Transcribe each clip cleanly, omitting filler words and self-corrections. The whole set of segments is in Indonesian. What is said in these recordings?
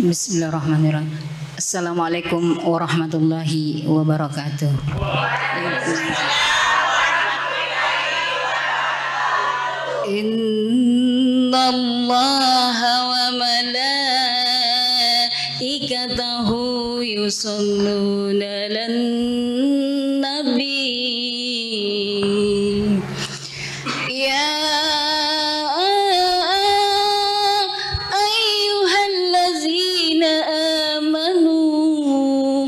Bismillahirrahmanirrahim. Assalamualaikum warahmatullahi wabarakatuh. Innallaha wa malaikatahu yusholluna 'alan nabi. Ya ayyuhallazina amanu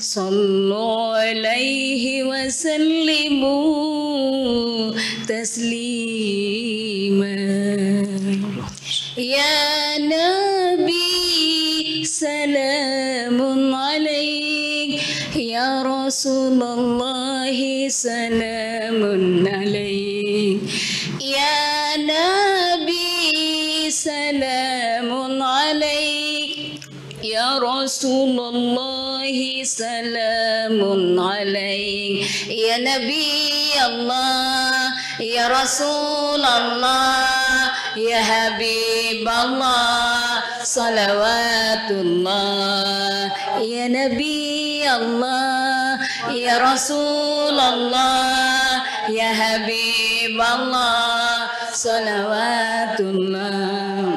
sallu alaihi wa sallimu taslima. Ya Nabi salamun alaik, ya Rasulullah salamun alaik, ya Nabi salamun alaik, ya Rasulullah salamun alaik, ya Nabi Allah, ya Rasulullah, ya Habib Allah, salawatullah, ya Nabi Allah, ya Rasulullah, ya Habib Allah, salawatullah.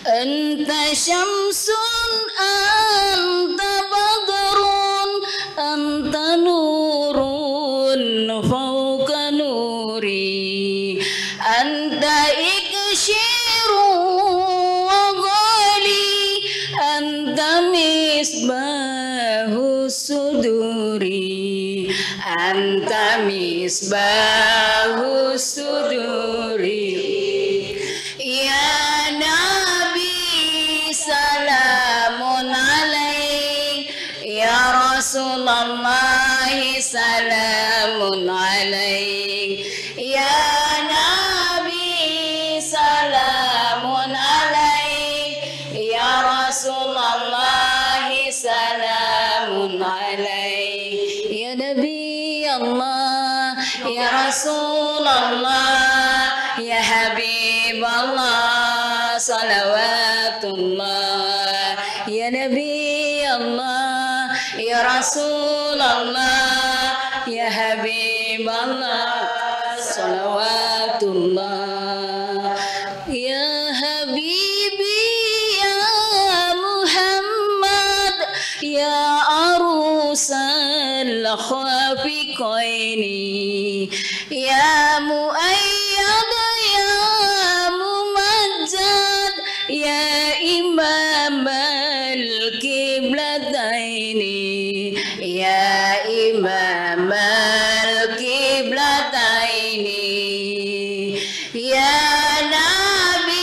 Anta syamsun, anta badrun, anta nurun fawqa nuri, anta ikshiru wa ghali, anta misbahu suduri, anta misbahu suduri. Ya Nabi salamun alaik, ya Rasulullah salamun alaik, ya Nabi salamun alaik, ya Rasulullah salamun alaik, ya Nabi Allah, ya Rasulullah, ya Habib Allah, salawatullah, ya Nabi Allah, ya Rasulullah, ya Habib Allah, salawatullah, ya Habibi, ya Muhammad, ya arusal khafiqaini, ya muayyad, ya mumajjad, ya imam al-qiblataini, ya imam al-qiblataini, ya Nabi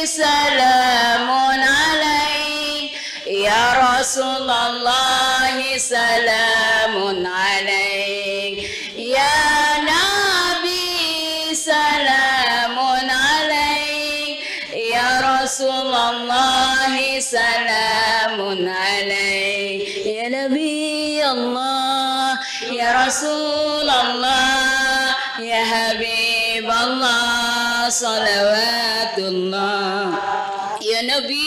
salamun alaik, ya Rasulullah salamun alaik, ya Nabi salamun alaik, ya Rasulullah salamun alaik, ya Nabi Allah, ya Rasulullah, ya Habib Allah, salawatullah, ya Nabi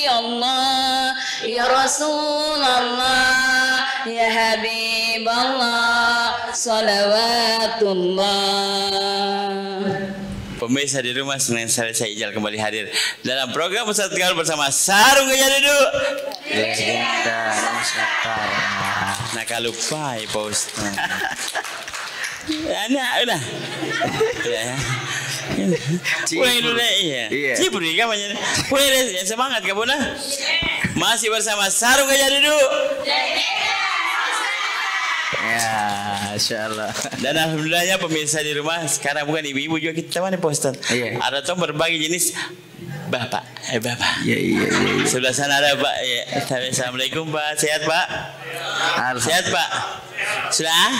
Allah, ya Rasulullah, ya Habib Allah, salawatullah. Pemirsa di rumah, senang saya Ijal kembali hadir dalam program Ustadz Gaul bersama Sarung Gajah Duduk. Nah kalau lupa ya Pak Ustadz. Udah. Pulang dulu deh, iya. Cipur nih kamarnya. Pulang deh, semangat kamu nah. Masih bersama Sarung Gajah Duduk. Ya, insyaallah. Dan alhamdulillahnya pemirsa di rumah sekarang bukan ibu-ibu juga kita mana Pak Ustadz. Iya. Ada tuh berbagai jenis bapak. Iya. Sebelah sana ada Pak. Ya. Assalamualaikum Pak. Sehat Pak? Sehat Pak? Sudah?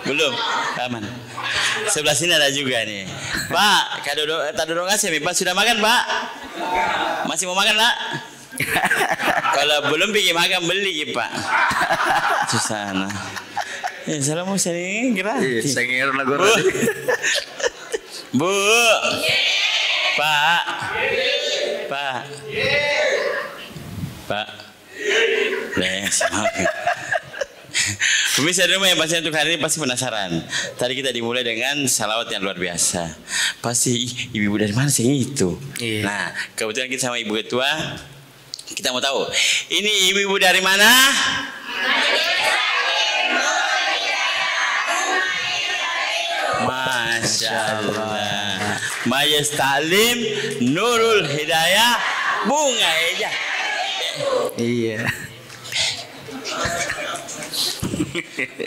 Belum? Aman. Sebelah sini ada juga nih. Pak, tak duduk kasih Pak. Sudah makan Pak? Masih mau makan Pak? Kalau belum pergi makan beli Pak. Susana. Ya, salam sini gratis. Sengir lagu Bu. Pak. Pak. Pak. Pemirsa di rumah yang pasti untuk hari ini pasti penasaran. Tadi kita dimulai dengan salawat yang luar biasa. Pasti ibu-ibu dari mana sih itu? Iya. Nah, kebetulan kita sama ibu ketua, kita mau tahu ini ibu-ibu dari mana? Masya Allah. Majelis Taklim Nurul Hidayah Bunga Eja. Iya.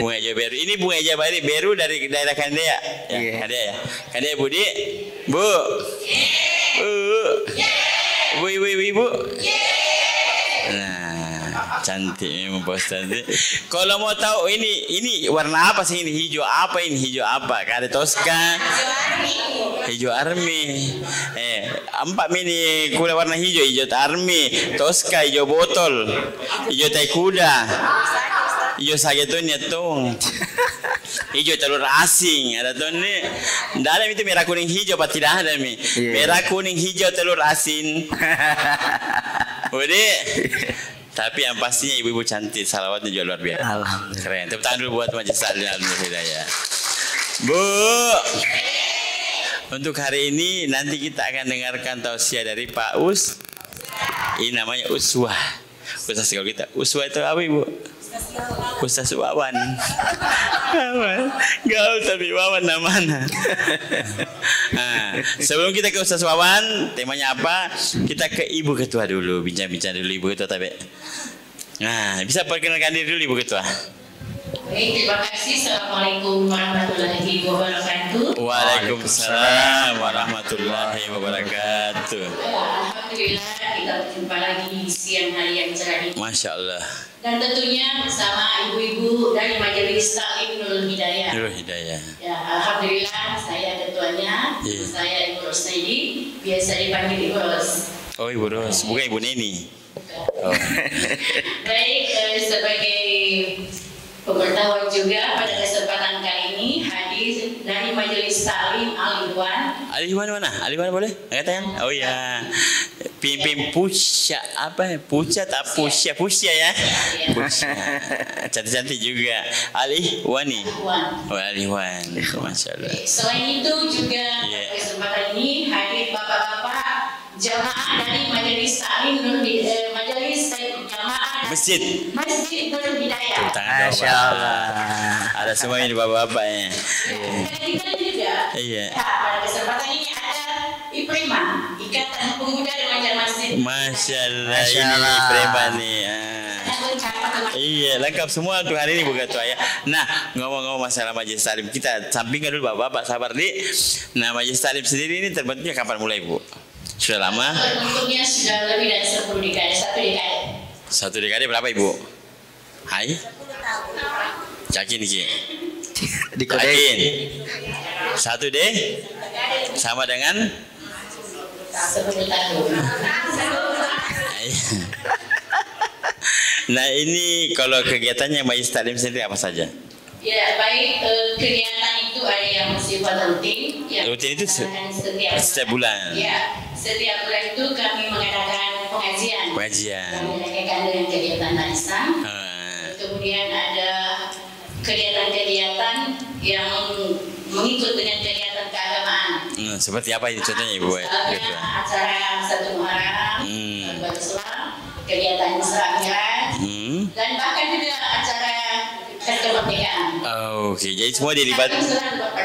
Bunga Eja Beru. Ini Bunga Eja Beru dari daerah Kandea. Ya, Iya. Kandea ya. Kandea Budi. Bu. Bu. Ibu. Nah, cantik memang bos cantik. Kalau mau tahu ini warna apa sih ini? Hijau apa ini? Hijau apa? Ada Tosca. Hijau army. Empat mini kuda warna hijau. Hijau army, Tosca, hijau botol, hijau tai kuda, hijau sageton tung, hijau telur asing. Ada tuh nih. Dalam itu merah kuning hijau, pak tidak ada nih. Merah kuning hijau telur asin. Udah. Tapi yang pastinya ibu-ibu cantik, salawatnya juga luar biasa. Alhamdulillah. Keren. Tepuk tangan dulu buat Majelis Taklim Nurul Hidayah. Bu. Untuk hari ini nanti kita akan dengarkan tausiah dari Pak Us. Ini namanya Uswah. Ustaz kalau kita Uswah itu apa ibu? Ustaz Wawan. Gaul tapi Wawan namanya. Nah, sebelum kita ke Ustaz Wawan, temanya apa? Kita ke Ibu Ketua dulu, bincang-bincang dulu Ibu Ketua tapi. Nah, bisa perkenalkan diri dulu Ibu Ketua. Baik, terima kasih. Assalamualaikum warahmatullahi wabarakatuh. Waalaikumsalam warahmatullahi wabarakatuh. Alhamdulillah kita berjumpa lagi di siang hari yang cerah ini. Masya Allah. Dan tentunya bersama ibu-ibu dari Majelis Taklim Nurul Hidayah. Nurul Hidayah. Ya, alhamdulillah saya ketuanya. Iya. Saya Ibu Rosnaidi, biasa dipanggil Ibu Ros. Oh Ibu Ros, bukan Ibu Neni. Oh. Baik, sebagai pemberitahuan juga pada kesempatan kali ini hadir dari Majelis Taklim Al-Ikhwan. Al-Ikhwan mana? Al-Ikhwan boleh? Angkat tangan. Oh ya. Pimpin Pusya apa? Pusya tak Pusya ya. Pusya. Cantik-cantik juga. Al-Ikhwani. Oh Al-Ikhwan. Masya Allah. Selain itu juga Iya. pada kesempatan ini hadir bapak-bapak jamaah dari Majelis Taklim Nurul Hidayah, Majelis Jamaah Masjid. Nurul Hidayah. Tepuk tangan dong, Masya Allah. Ada semua ini bapak-bapaknya. Kita juga. Iya. Ya, pada kesempatan ini ada IPRIMA, Ikatan Pemuda Remaja Masjid. Masya Allah. Masya Ini Allah. preman nih. Yang lengkap teman. Iya, lengkap semua untuk hari ini Bu Ketua ya. Nah, ngomong-ngomong masalah Majelis Taklim, kita sampingkan dulu Bapak-bapak, sabar di. Nah, Majelis Taklim sendiri ini terbentuknya kapan mulai Bu? Sudah lama? Bentuknya sudah lebih dari 10 dekade, 1 dekade. 1 dekade berapa Ibu? Hai? Yakin Ki? Dikode. Yakin? 1 deh? Sama dengan? 10 tahun. Nah ini kalau kegiatannya Majelis Taklim sendiri apa saja? Ya, baik kegiatan itu ada yang bersifat rutin. Ya, Rutin itu setiap setiap bulan. Ya, setiap bulan itu kami mengadakan pengajian. Pengajian. Kami mengadakan dengan kegiatan arisan. Kemudian ada kegiatan-kegiatan yang mengikut dengan kegiatan keagamaan. Seperti apa ini contohnya Ibu? Misalnya acara 1 Muharram, Bulan Islam, kegiatan Isra Mi'raj, dan bahkan juga acara kemerdekaan. Oke, jadi semua dilibatkan.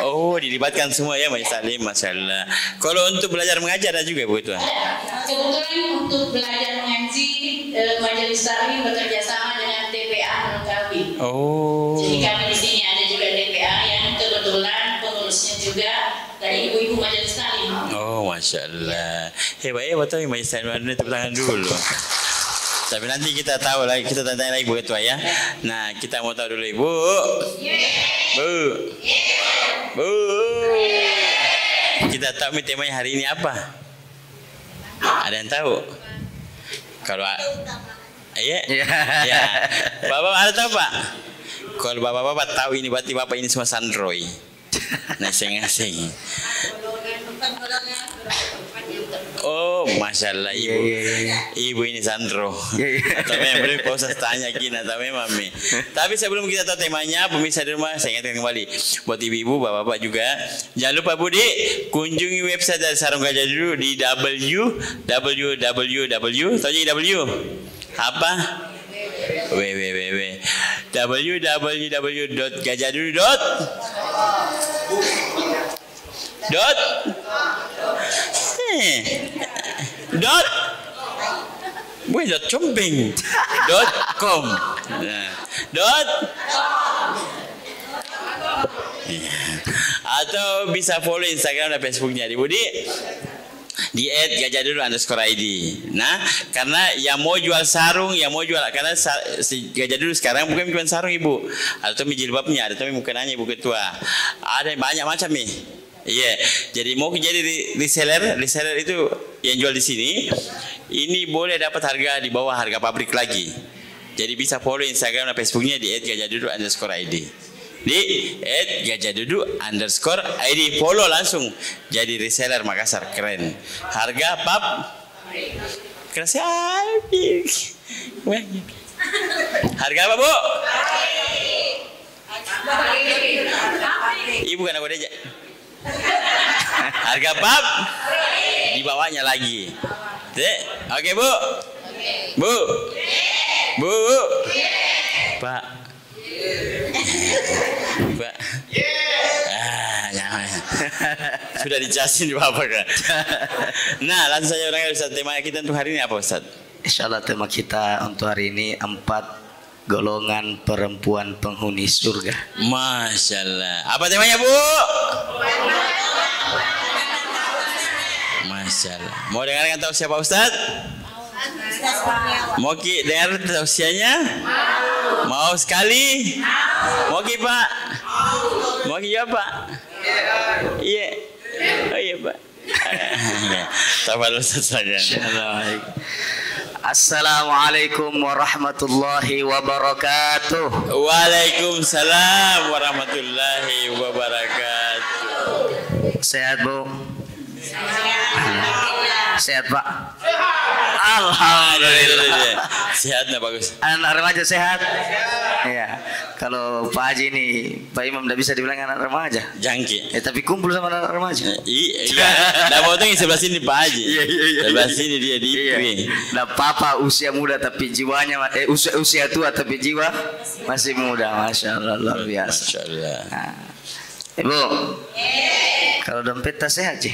Oh, dilibatkan semua ya Majelis Taklim, Masya Allah. Kalau untuk belajar mengajar ada juga Bu Ketua? Kebetulan untuk belajar mengaji, Majelis Taklim bekerja sama dengan TPA melengkapi. Oh. Jadi kami di sini ada juga TPA yang kebetulan pengurusnya juga dari ibu-ibu Majelis Taklim. Oh, Masya Allah. Hebat tuh Majelis Taklim, tepuk tangan dulu. Tapi nanti kita tahu lagi, kita tanya lagi Bu Ketua ya. Nah, kita mau tahu dulu Ibu. Bu. Bu. Kita tahu temanya hari ini apa? Ada yang tahu? Kalau iya? Ya. Bapak ada tahu Pak? Kalau bapak-bapak tahu ini berarti bapak ini semua sandroy. Ngasing-ngasing. Oh, masya Allah ibu. Ibu ini Sandro. Atau memang Pak Ustaz tanya gini, atau memang mami. Tapi sebelum kita tahu temanya, pemirsa di rumah, saya ingatkan kembali buat ibu-ibu, bapak-bapak juga, jangan lupa Budi kunjungi website dari Sarung Gajah dulu di www. Tahu jadi W? Apa? www.gajahdulu. Bukan .com. Atau bisa follow Instagram dan Facebooknya di Budi di @gajahdulu_id. Nah, karena yang mau jual sarung, yang mau jual, karena si Gajah Dulu sekarang bukan cuma sarung ibu, ada tuh jilbabnya, ada tuh mukenanya ibu ketua, ada banyak macam nih. Iya, jadi mau jadi reseller itu yang jual di sini, ini boleh dapat harga di bawah harga pabrik lagi. Jadi bisa follow Instagram dan Facebooknya di @gajahdulu_id. Di @gajahdulu_id, follow langsung jadi reseller Makassar, keren. Harga pap kerasa habis. Harga apa bu? Ibu kan aku aja. Harga pap di bawahnya lagi. Oke bu. Bu. Pak. Sudah dijelasin di Bapak kan. Nah, langsung saja orangnya Ustaz. Tema kita untuk hari ini apa Ustaz? Insyaallah tema kita untuk hari ini 4 golongan perempuan penghuni surga. Masya Allah. Apa temanya Bu? Masya Allah. Mau dengarkan tausiah Pak Ustaz? Mau dengar tausiahnya? Mau sekali? Mau Pak? Mau jawab Pak? Iya. Oh iya Pak. Tafadhol Ustaz saja. Assalamualaikum warahmatullahi wabarakatuh. Waalaikumsalam warahmatullahi wabarakatuh. Sehat Bu? Sehat Pak? Alhamdulillah. Sehatnya bagus. Anak remaja sehat? Iya. Kalau Pak Haji ini, Pak Imam tidak bisa dibilang anak remaja. Jangki. Tapi kumpul sama anak remaja. Iya. Nah, potong di sebelah sini Pak Haji. Sebelah sini dia di IPI. Nah, papa usia muda tapi jiwanya usia tua tapi jiwa masih muda. Masya Allah, luar biasa. Masya Allah. Nah, Ibu, kalau dompet tak sehat sih?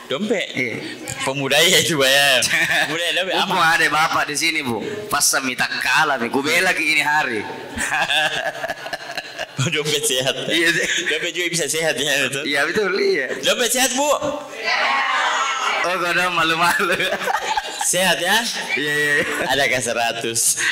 Dompet? Iya. Pemuda ya itu bayar. Pemuda dompet Mau ada bapak di sini Bu. Pas minta kalah nih. Gue bela ke ini hari. Dompet sehat. Iya. Dompet juga bisa sehat ya betul. Iya betul. Iya. Dompet sehat Bu. Oh kau udah malu-malu. Sehat ya? Iya. Adakah 100?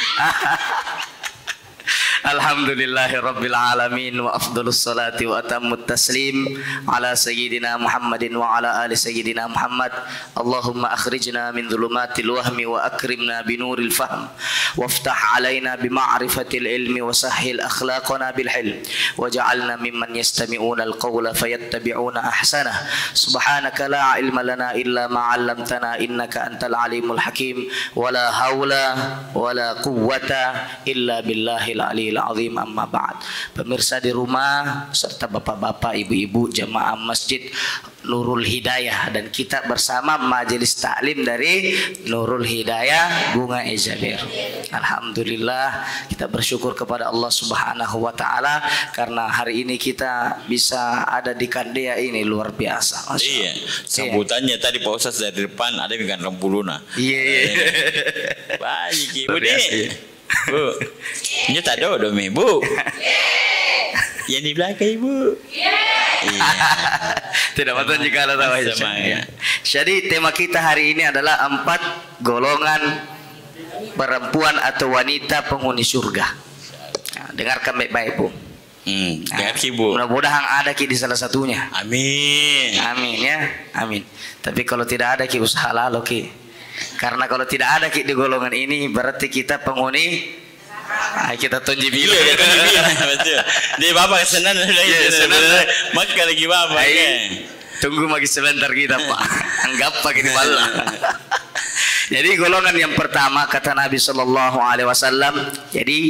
Alhamdulillahi Rabbil Alamin wa afdalus salati wa atammut taslim ala sayyidina Muhammadin wa ala ali sayyidina Muhammad. Allahumma akhrijna min dhulumatil wahmi wa akrimna binuril fahm waftah alaina bima'rifatil ilmi wa sahhil akhlaqana bil hilm waj'alna mimman yastami'una al-qawla fayattabi'una ahsanah. Subhanaka la ilma lana illa ma 'allamtana innaka antal alimul hakim wa la haula wa la quwwata illa billahil aliyil azim, amma ba'd. Pemirsa di rumah serta bapak-bapak, ibu-ibu jamaah Masjid Nurul Hidayah, dan kita bersama majelis taklim dari Nurul Hidayah Bunga Ejabir. Alhamdulillah, kita bersyukur kepada Allah Subhanahu wa taala karena hari ini kita bisa ada di Kandea ini, luar biasa. Iya, sambutannya tadi Pak Ustaz dari depan ada yang ganteng puluna. Iya. Baik Ibu nih. Bu, ini tak ada dong Bu. Yang di belakang Ibu. Iya. Tidak betul jika ada tahu. Jadi tema kita hari ini adalah 4 golongan perempuan atau wanita penghuni surga. Nah, dengarkan baik-baik Bu. Dengar Bu. Mudah-mudahan ada ki di salah satunya. Amin. Amin ya. Amin. Tapi kalau tidak ada ki usaha lalu ki. Karena kalau tidak ada ki di golongan ini berarti kita penghuni Kita tunjuk Iya, bila. dia tunjuk bila. Betul. Dia bapak kesenan lagi. Senang. Maka lagi bapak. Kan? Tunggu lagi sebentar kita Pak. Anggap pakai di bala. Jadi golongan yang pertama kata Nabi Sallallahu Alaihi Wasallam. Jadi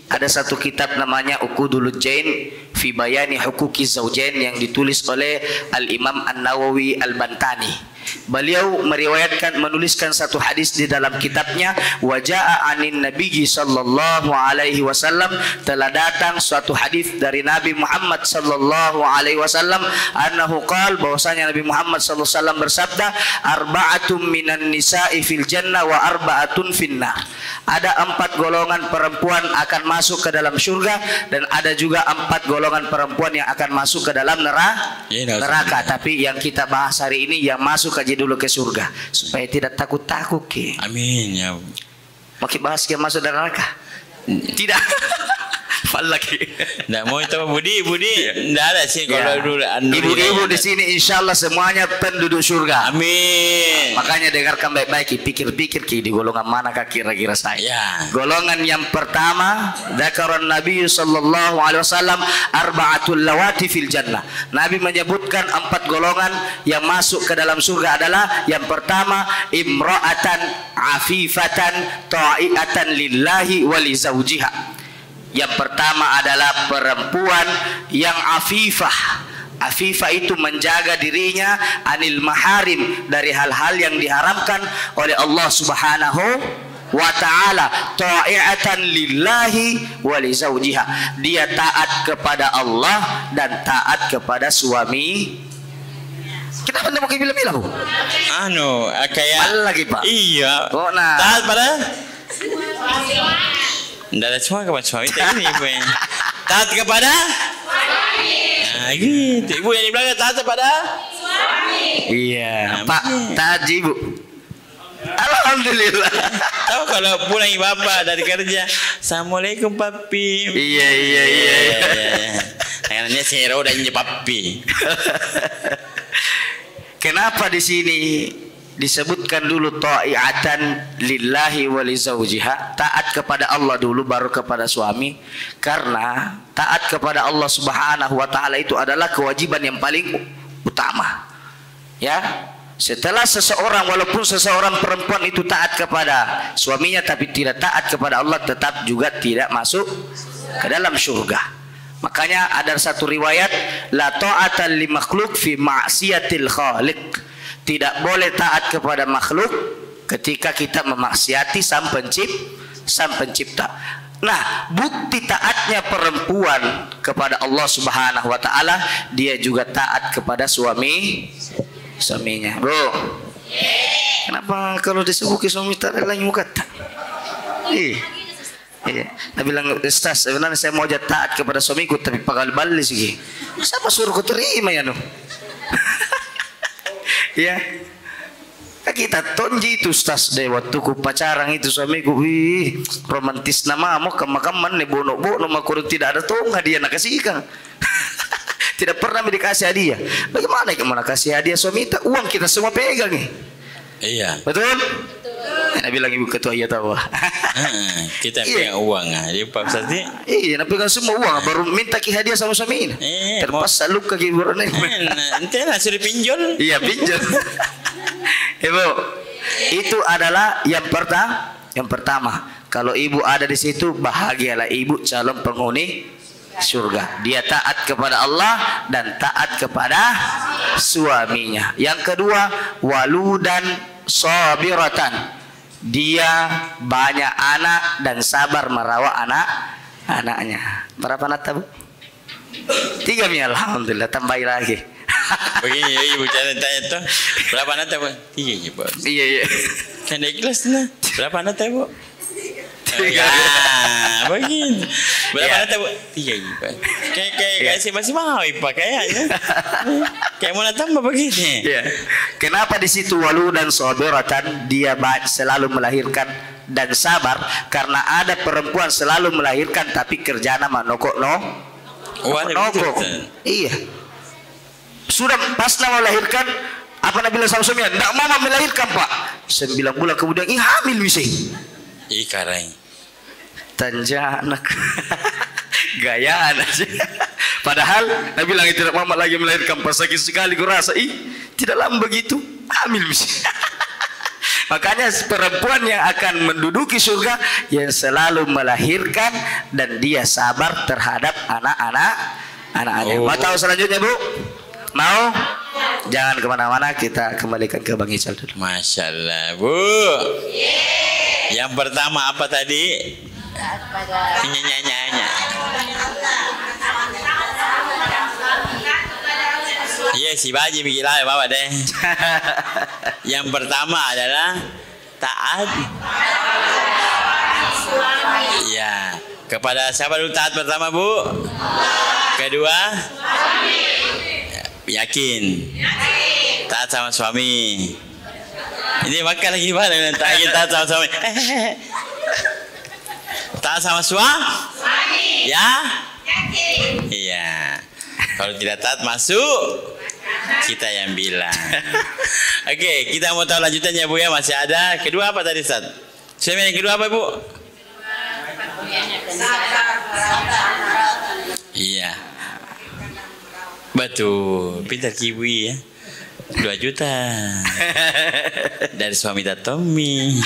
ada satu kitab namanya Uqudul Jain fi Bayani Huquqi Zaujain yang ditulis oleh Al Imam An-Nawawi Al-Bantani. Beliau menuliskan satu hadis di dalam kitabnya, wajaa anin nabiyyi sallallahu alaihi wasallam, telah datang suatu hadis dari Nabi Muhammad sallallahu alaihi wasallam, annahu qala, bahwasanya Nabi Muhammad sallallahu alaihi wasallam bersabda, arba'atum minan nisa'i fil jannah wa arba'atun finnar. Ada 4 golongan perempuan akan masuk ke dalam surga, dan ada juga 4 golongan perempuan yang akan masuk ke dalam neraka. Tapi yang kita bahas hari ini yang masuk aja dulu ke surga supaya tidak takut-takut ke. Amin ya. Makin bahas yang masuk neraka. Tidak. Fal lagi. Nggak mau itu Budi nggak ada sih kalau dulu. Ibu-ibu di sini insyaallah semuanya penduduk surga. Amin. Makanya dengarkan baik-baik, pikir-pikir di golongan manakah kira-kira saya. Ya. Golongan yang pertama, dzakaran Nabi sallallahu alaihi wasallam arba'atul lawati fil jannah. Nabi menyebutkan 4 golongan yang masuk ke dalam surga adalah yang pertama, imra'atan afifatan ta'iatan lillahi wa li zawjiha. Yang pertama adalah perempuan yang afifah. Afifah itu menjaga dirinya anil maharim, dari hal-hal yang diharamkan oleh Allah Subhanahu wa ta'ala. Ta'iatan lillahi wa li zawjiha. Dia taat kepada Allah dan taat kepada suami. Kenapa anda mau bilang-bilang? Kayak lagi Pak. Iya. Kok nah. Taat pada tidak ada semua kepada suami ini ibu. Taat kepada suami. Nah gitu. Ibu yang di belakang taat kepada suami. Iya. Pak, taat ibu. Alhamdulillah. Tahu kalau pulang bapak dari kerja, assalamualaikum papi. Iya. Tangannya sero dan papi. Kenapa di sini disebutkan dulu ta'iatan lillahi wa li zawjiha, taat kepada Allah dulu baru kepada suami? Karena taat kepada Allah Subhanahu wa taala itu adalah kewajiban yang paling utama. Ya, setelah seseorang, walaupun seseorang perempuan itu taat kepada suaminya tapi tidak taat kepada Allah, tetap juga tidak masuk ke dalam surga. Makanya ada satu riwayat, la ta'ata li makhluk fi ma'siyatil khaliq. Tidak boleh taat kepada makhluk ketika kita memaksiati sang pencipta. Nah, bukti taatnya perempuan kepada Allah Subhanahu wa taala, dia juga taat kepada suaminya. Bro. Kenapa kalau disebuki suami tak ada lagi muka? Iya. Dia bilang, Ustaz, sebenarnya saya mau taat kepada suamiku tapi pagal balik sih. Siapa suruh ku terima ya no? Ya, kita tonji itu Ustaz deh waktu ku pacaran itu suamiku, wih romantis nama mau kemakaman nih bono makuru tidak ada tonga dia nak kasihkan. Tidak pernah dikasih hadiah. Bagaimana gimana kasih hadiah suami kita? Uang kita semua pegang nih. Iya. Betul? Nah, bilang ibu ketua iya tahu. Kita pegang uang dia Pak Ustaz ni. Iya, nak pegang semua uang baru minta ki hadiah sama suami ini. Terpaksa luka ki buron ini. Nanti lah suruh pinjol. Iya, pinjol. Ibu, itu adalah yang pertama. Kalau ibu ada di situ, bahagialah ibu calon penghuni surga. Dia taat kepada Allah dan taat kepada suaminya. Yang kedua, waludan sabiratan. Dia banyak anak dan sabar merawat anaknya. Berapa anak Bu? 3 alhamdulillah, tambah lagi. Begini ibu tanya tuh, berapa anak Bu? 3 Bu. Iya. Kan ikhlas nah. Berapa anak Bu? 3. Begini. Berapa anak Bu? 3 Bu. Kayak masih mau Pak kayaknya. Kayak mau tambah begini. Iya. Kenapa di situ walu dan sabiratan, dia selalu melahirkan dan sabar? Karena ada perempuan selalu melahirkan tapi kerjana manokok Iya. Sudah pas nama melahirkan, apa Nabi bilang sama suaminya, tidak mau melahirkan Pak. 9 bulan kemudian hamil bisa. Karang. Tanja anak. Gayaan aja. Padahal Nabi bilang tidak Muhammad lagi melahirkan pas sakit sekali gue rasa tidak lama begitu hamil misi. Makanya perempuan yang akan menduduki surga yang selalu melahirkan dan dia sabar terhadap anak-anaknya. Mau tahu selanjutnya Bu? Mau? Jangan kemana-mana, kita kembalikan ke Bang Ical dulu. Masya Allah Bu. Yang pertama apa tadi? Nyanyi. Iya si Baji bikin lah Bapak deh. Yang pertama adalah taat. Ya, kepada siapa dulu taat pertama Bu? Kedua? Yakin. Taat sama suami. Ini makan lagi gimana? Taat sama suami. Taat sama suami? Ya? Iya. Kalau tidak taat masuk kita yang bilang. Oke, kita mau tahu lanjutannya Bu ya, masih ada. Kedua apa tadi Ustaz? Yang kedua apa Bu? Iya. Betul, pintar kiwi ya. 2 juta dari suami Tommy.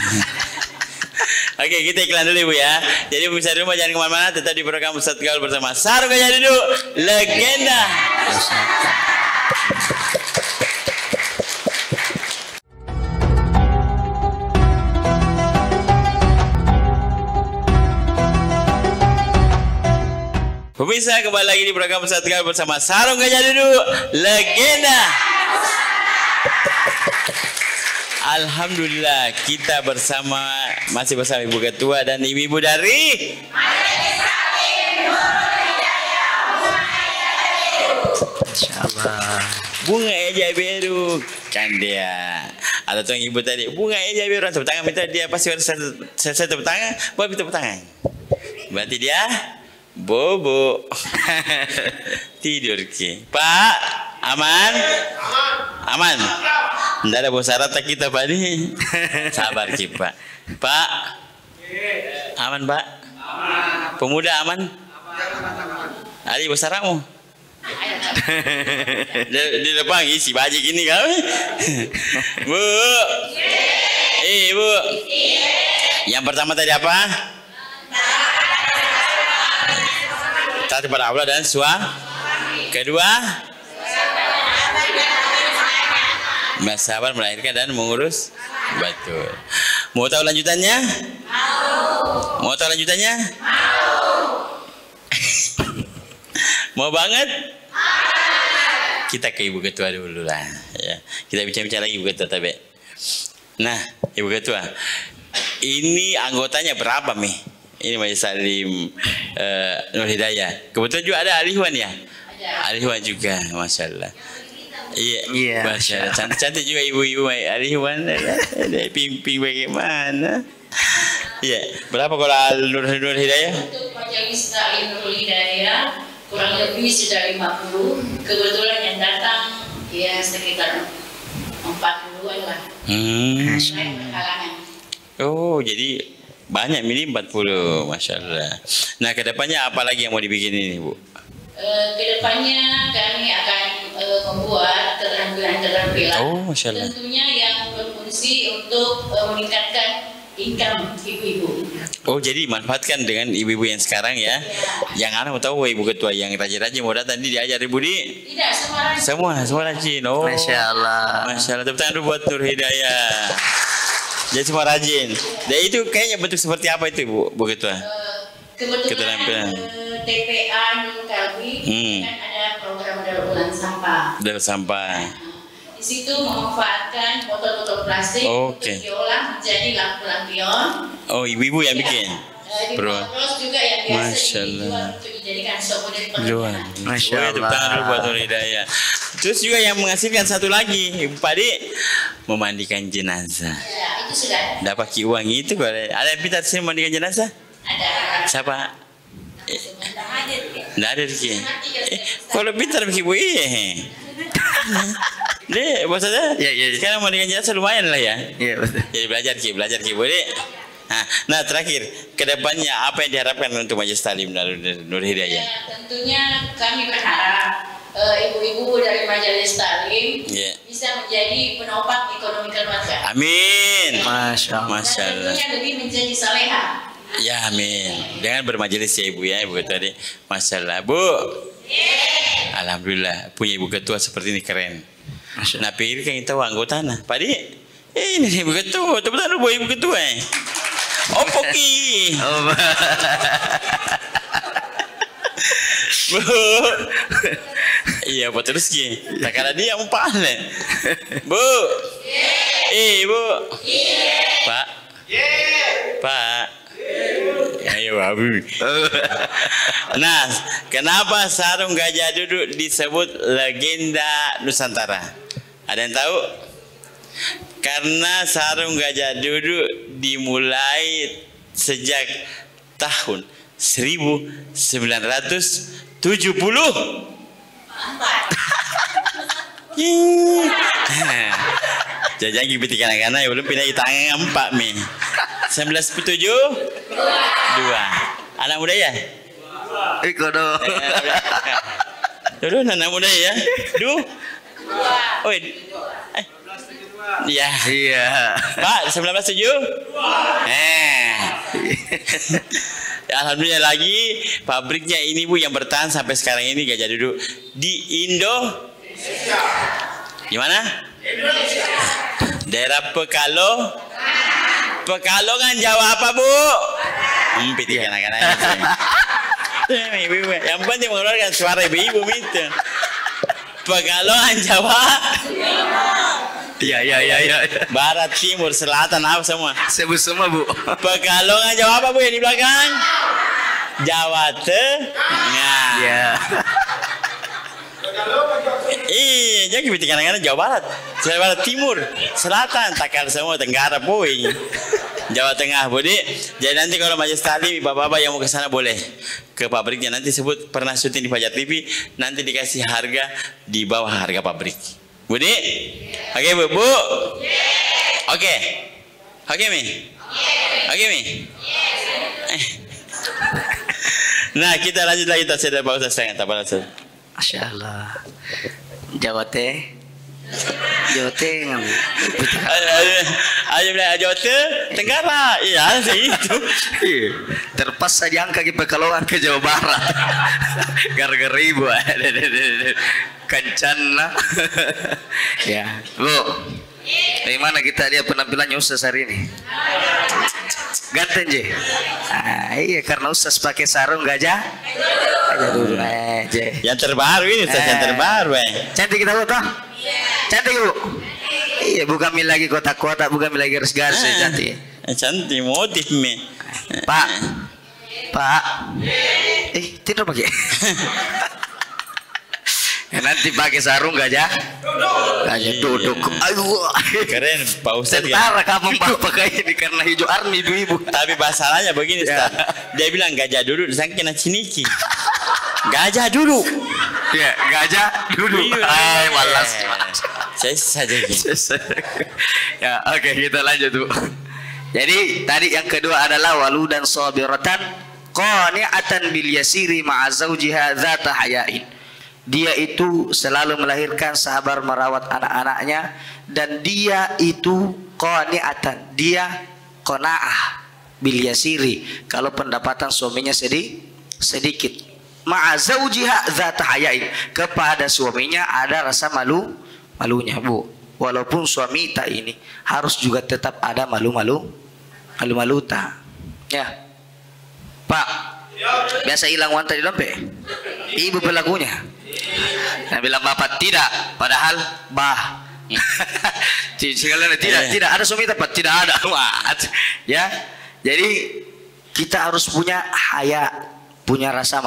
Oke, kita iklan dulu Bu ya. Jadi pemirsa di rumah jangan kemana-mana, tetap di program Ustaz Gaul bersama Sarung Gajah Duduk, legenda. Pemirsa, kembali lagi di program Ustaz Gaul bersama Sarung Gajah Duduk, legenda. Alhamdulillah kita masih bersama Ibu Ketua dan ibu-ibu dari Insyaallah Bunga Eja Biru kan dia. Ada tuang ibu tadi Bunga Eja Biru, tepuk tangan minta dia pasti harus selesai tepuk tangan, buat tepuk tangan. Berarti dia bobo. Tidur ki. Pak, aman? Aman. Tidak ada bos syarat kita Pak ini. Sabar ki Pak. Pak, aman Pak? Pemuda aman? Ada bos syaratmu? Di depan isi baju gini kami. Bu. Bu. Yang pertama tadi apa? Taat kepada Allah dan suami. Kedua, bersabar melahirkan dan mengurus. Betul. Mau tahu lanjutannya? Mau tahu lanjutannya? Mau banget? Kita ke Ibu Ketua dulu lah ya. Kita bicara-bicara lagi Ibu Ketua tapi. Nah, Ibu Ketua, ini anggotanya berapa Mi? Ini Majelis Salim Nur Hidayah. Kebetulan juga ada Alihwan ya? Alihwan juga, Masya Allah. Iya, Masya Allah. Cantik-cantik juga ibu-ibu Alihwan. Pimpin bagaimana? Iya, berapa kalau Nur Hidayah? Untuk Majelis Salim Nur Hidayah kurang lebih sudah 50. Kebetulan yang datang ya sekitar 40-an lah. Kalangan. Oh, jadi banyak ini 40, Masya Allah. Nah, kedepannya apa lagi yang mau dibikin ini, Bu? Kedepannya kami akan membuat keterampilan-keterampilan. Oh, Masya Allah. Tentunya yang berfungsi untuk meningkatkan income ibu-ibu. Oh, jadi manfaatkan dengan ibu-ibu yang sekarang ya. Yang anak mau tahu Ibu Ketua yang rajin-rajin mau datang diajar Ibu di? Tidak, semua rajin. Oh, Masya Allah. Masya Allah. Tepuk tangan dulu buat Nur Hidayah. Jadi semua rajin. Dan itu kayaknya bentuk seperti apa itu Bu Ketua? Kebetulan TPA Nur Kalbi kan ada program daur ulang sampah. Daur sampah. Di situ memanfaatkan botol-botol plastik untuk diolah menjadi lampu-lampion. Oh, ibu-ibu yang bikin. Terus juga yang biasa dijual untuk dijadikan souvenir pernikahan. Masya Allah. Tepuk tangan dulu buat Nur Hidayah. Terus juga yang menghasilkan satu lagi, Ibu Padi memandikan jenazah. Ya, itu sudah. Dapat uang itu kalau ada yang pintar sih memandikan jenazah? Ada. Siapa? Tidak ada Riki. Kalau pintar Ibu Dek, maksudnya sekarang mandikan jenazah lumayan lah ya. Iya betul. Jadi belajar Ki, boleh. Nah terakhir, kedepannya apa yang diharapkan untuk Majelis Ta'lim Nur Hidayah? Ya, tentunya kami berharap ibu-ibu dari Majelis Ta'lim bisa menjadi penopang ekonomi keluarga. Amin. Masya Allah. Masya Dan Allah. tentunya lebih menjadi salehah. Ya amin. Dengan bermajelis ya ibu ya, ibu ketua tadi. Masya Allah. Bu. Alhamdulillah punya ibu ketua seperti ini keren. Nah pikir kan kita anggota nah. Padi. Ini ibu ketua. Betul-betul bu ibu ketua. Opo ki. Bu. Iya buat terus ki. Tak ada dia umpan. Bu. Ibu. Pak. Pak. Ayo Abu. Nah, kenapa sarung gajah duduk disebut legenda Nusantara? Ada yang tahu? Karena sarung gajah duduk dimulai sejak tahun 1970. Jajang gitu kanak-kanak belum pindah di tangan 4 Mei 1972. Anak muda ya? Ikut dong. Dulu anak muda ya? Oh, iya. Iya. Pak, 1972. Alhamdulillah lagi pabriknya ini Bu yang bertahan sampai sekarang ini gajah duduk di Indonesia. Gimana? Indonesia. Daerah Pekalongan Jawa apa Bu? Piti anak-anak. Yang penting mengeluarkan suara ibu-ibu minta. Pekalongan Jawa. Iya. Barat, timur, selatan apa semua? Sebut semua Bu. Pekalongan Jawa apa Bu yang di belakang? Jawa Tengah. Iya. Iya, jadi kita kadang-kadang Jawa Barat, Jawa Barat Timur, Selatan, takar semua Tenggara poin. Jawa Tengah, Budi. Jadi nanti kalau Majelis Ta'lim bapak-bapak yang mau ke sana boleh ke pabriknya. Nanti sebut pernah syuting di Fajar TV, nanti dikasih harga di bawah harga pabrik. Budi? Oke, Bu. Oke. Oke, Mi. Oke, Mi. Nah, kita lanjut lagi tafsir dari Pak Ustaz setengah tabal Ustaz. Masya Allah. Jawa Teh. Ayo bilang Jawa Tenggara. Iya, itu. Terpaksa diangkat ke Pekalongan ke Jawa Barat. Gara-gara ibu. Kencana. Ya, Bu. Bagaimana kita lihat penampilannya Ustaz hari ini? Ganteng je. Iya karena Ustaz pakai sarung gajah. Dulu aja. Yang terbaru ini Ustaz yang terbaru. Cantik kita Bu toh? Cantik Bu. Iya bukan lagi kotak-kotak, bukan lagi garis-garis cantik. Cantik motif me. Pak. Tidur pakai. Nanti pakai sarung gajah duduk. Aduh, keren Pak Ustaz. Setara kamu pakai ini karena hijau army ibu-ibu. Tapi masalahnya begini Ustaz. Dia bilang gajah duduk, disangka kena ciniki. Gajah duduk. Ya, gajah duduk. Hai, malas. Saya saja gini. Ya, oke kita lanjut Bu. Jadi tadi yang kedua adalah waludan sabiratan qani'atan bil yasiri ma'a zawjiha dzata hayain. Dia itu selalu melahirkan, sabar merawat anak-anaknya, dan dia itu qani'atan, dia qanaah bil yasiri kalau pendapatan suaminya sedikit. Ma'a zawjiha dzata hayain, kepada suaminya ada rasa malunya Bu. Walaupun suami tak ini harus juga tetap ada malu tak. Ya. Pak, biasa hilang uang tadi dompet. Ibu pelakunya. Nah, bilang bapak tidak, padahal tidak ada suami tepat, tidak ada. Ya, jadi kita harus punya haya, punya rasa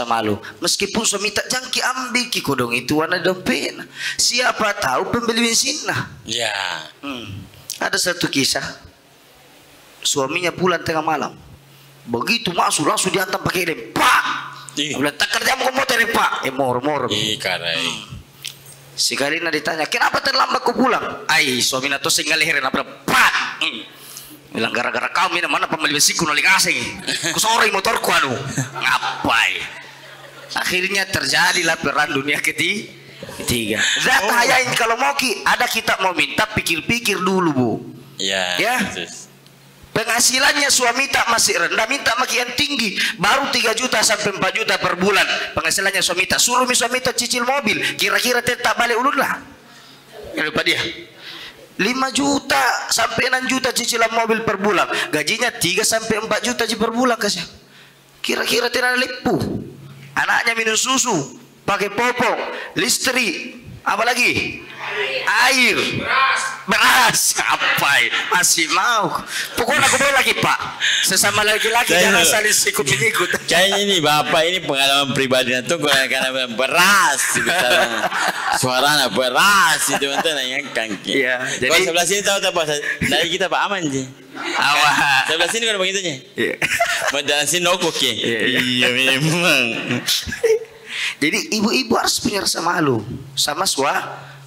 malu. Meskipun suami tak jangki ambil ki kodong itu warna dompet. Siapa tahu pembeli bensin nah. Ya. Ada satu kisah, suaminya pulang tengah malam, begitu masuk langsung dihantam pakai lem, pak. Bilang tak kerja mau motor Pak. Mor. Sekali nak ditanya, kenapa terlambat kau pulang? Suami nato singgah leher apa? Pak. Bilang gara-gara kau mina mana pembeli besiku noling asing. Kusori motorku anu. Ngapai. Akhirnya terjadilah perang dunia ketiga. Zahayain kalau mau ki ada kita mau minta pikir-pikir dulu bu. Ya. Penghasilannya suami tak masih rendah, minta makin tinggi, baru 3 juta sampai 4 juta per bulan penghasilannya suami tak. Suruh suami tak cicil mobil, kira-kira tetap balik ulun lah. Lupa dia 5 juta sampai 6 juta cicilan mobil per bulan, gajinya 3 sampai 4 juta per bulan kasih. Kira-kira tidak lepu. Anaknya minum susu, pakai popok, listrik, apa lagi? Air, beras, apa? Masih mau? Pokoknya aku boleh lagi pak. Sesama laki-laki jangan saling sikut-menyikut. Kayaknya ini bapak ini pengalaman pribadi itu karena beras, suaranya beras itu mantan yang kangki. Iya. Jadi sebelah sini tahu apa? Dari kita Pak Aman sih. Awah. Sebelah sini kan begitunya. Iya. Menjalan sini nokok ya. Iya memang. Jadi ibu-ibu harus punya rasa malu sama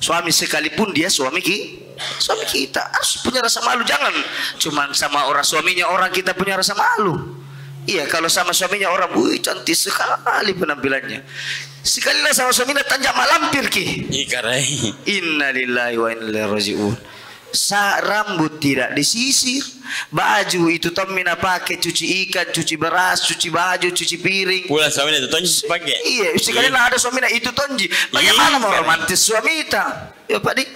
suami sekalipun dia suami kita harus punya rasa malu. Jangan cuman sama orang suaminya orang kita punya rasa malu. Iya, kalau sama suaminya orang, wih cantik sekali penampilannya. Sekalilah sama suaminya tanjak malampir ki. Ikarai. Innalillahi wa inna ilaihi rajiun. Rambut tidak disisir, baju itu Tomina pakai cuci ikan, cuci beras, cuci baju, cuci piring. Pulang suami itu tonji pakai. Iya, sekali ada suami itu tonji. Bagaimana mau romantis suami kita? Ya Pak Dik.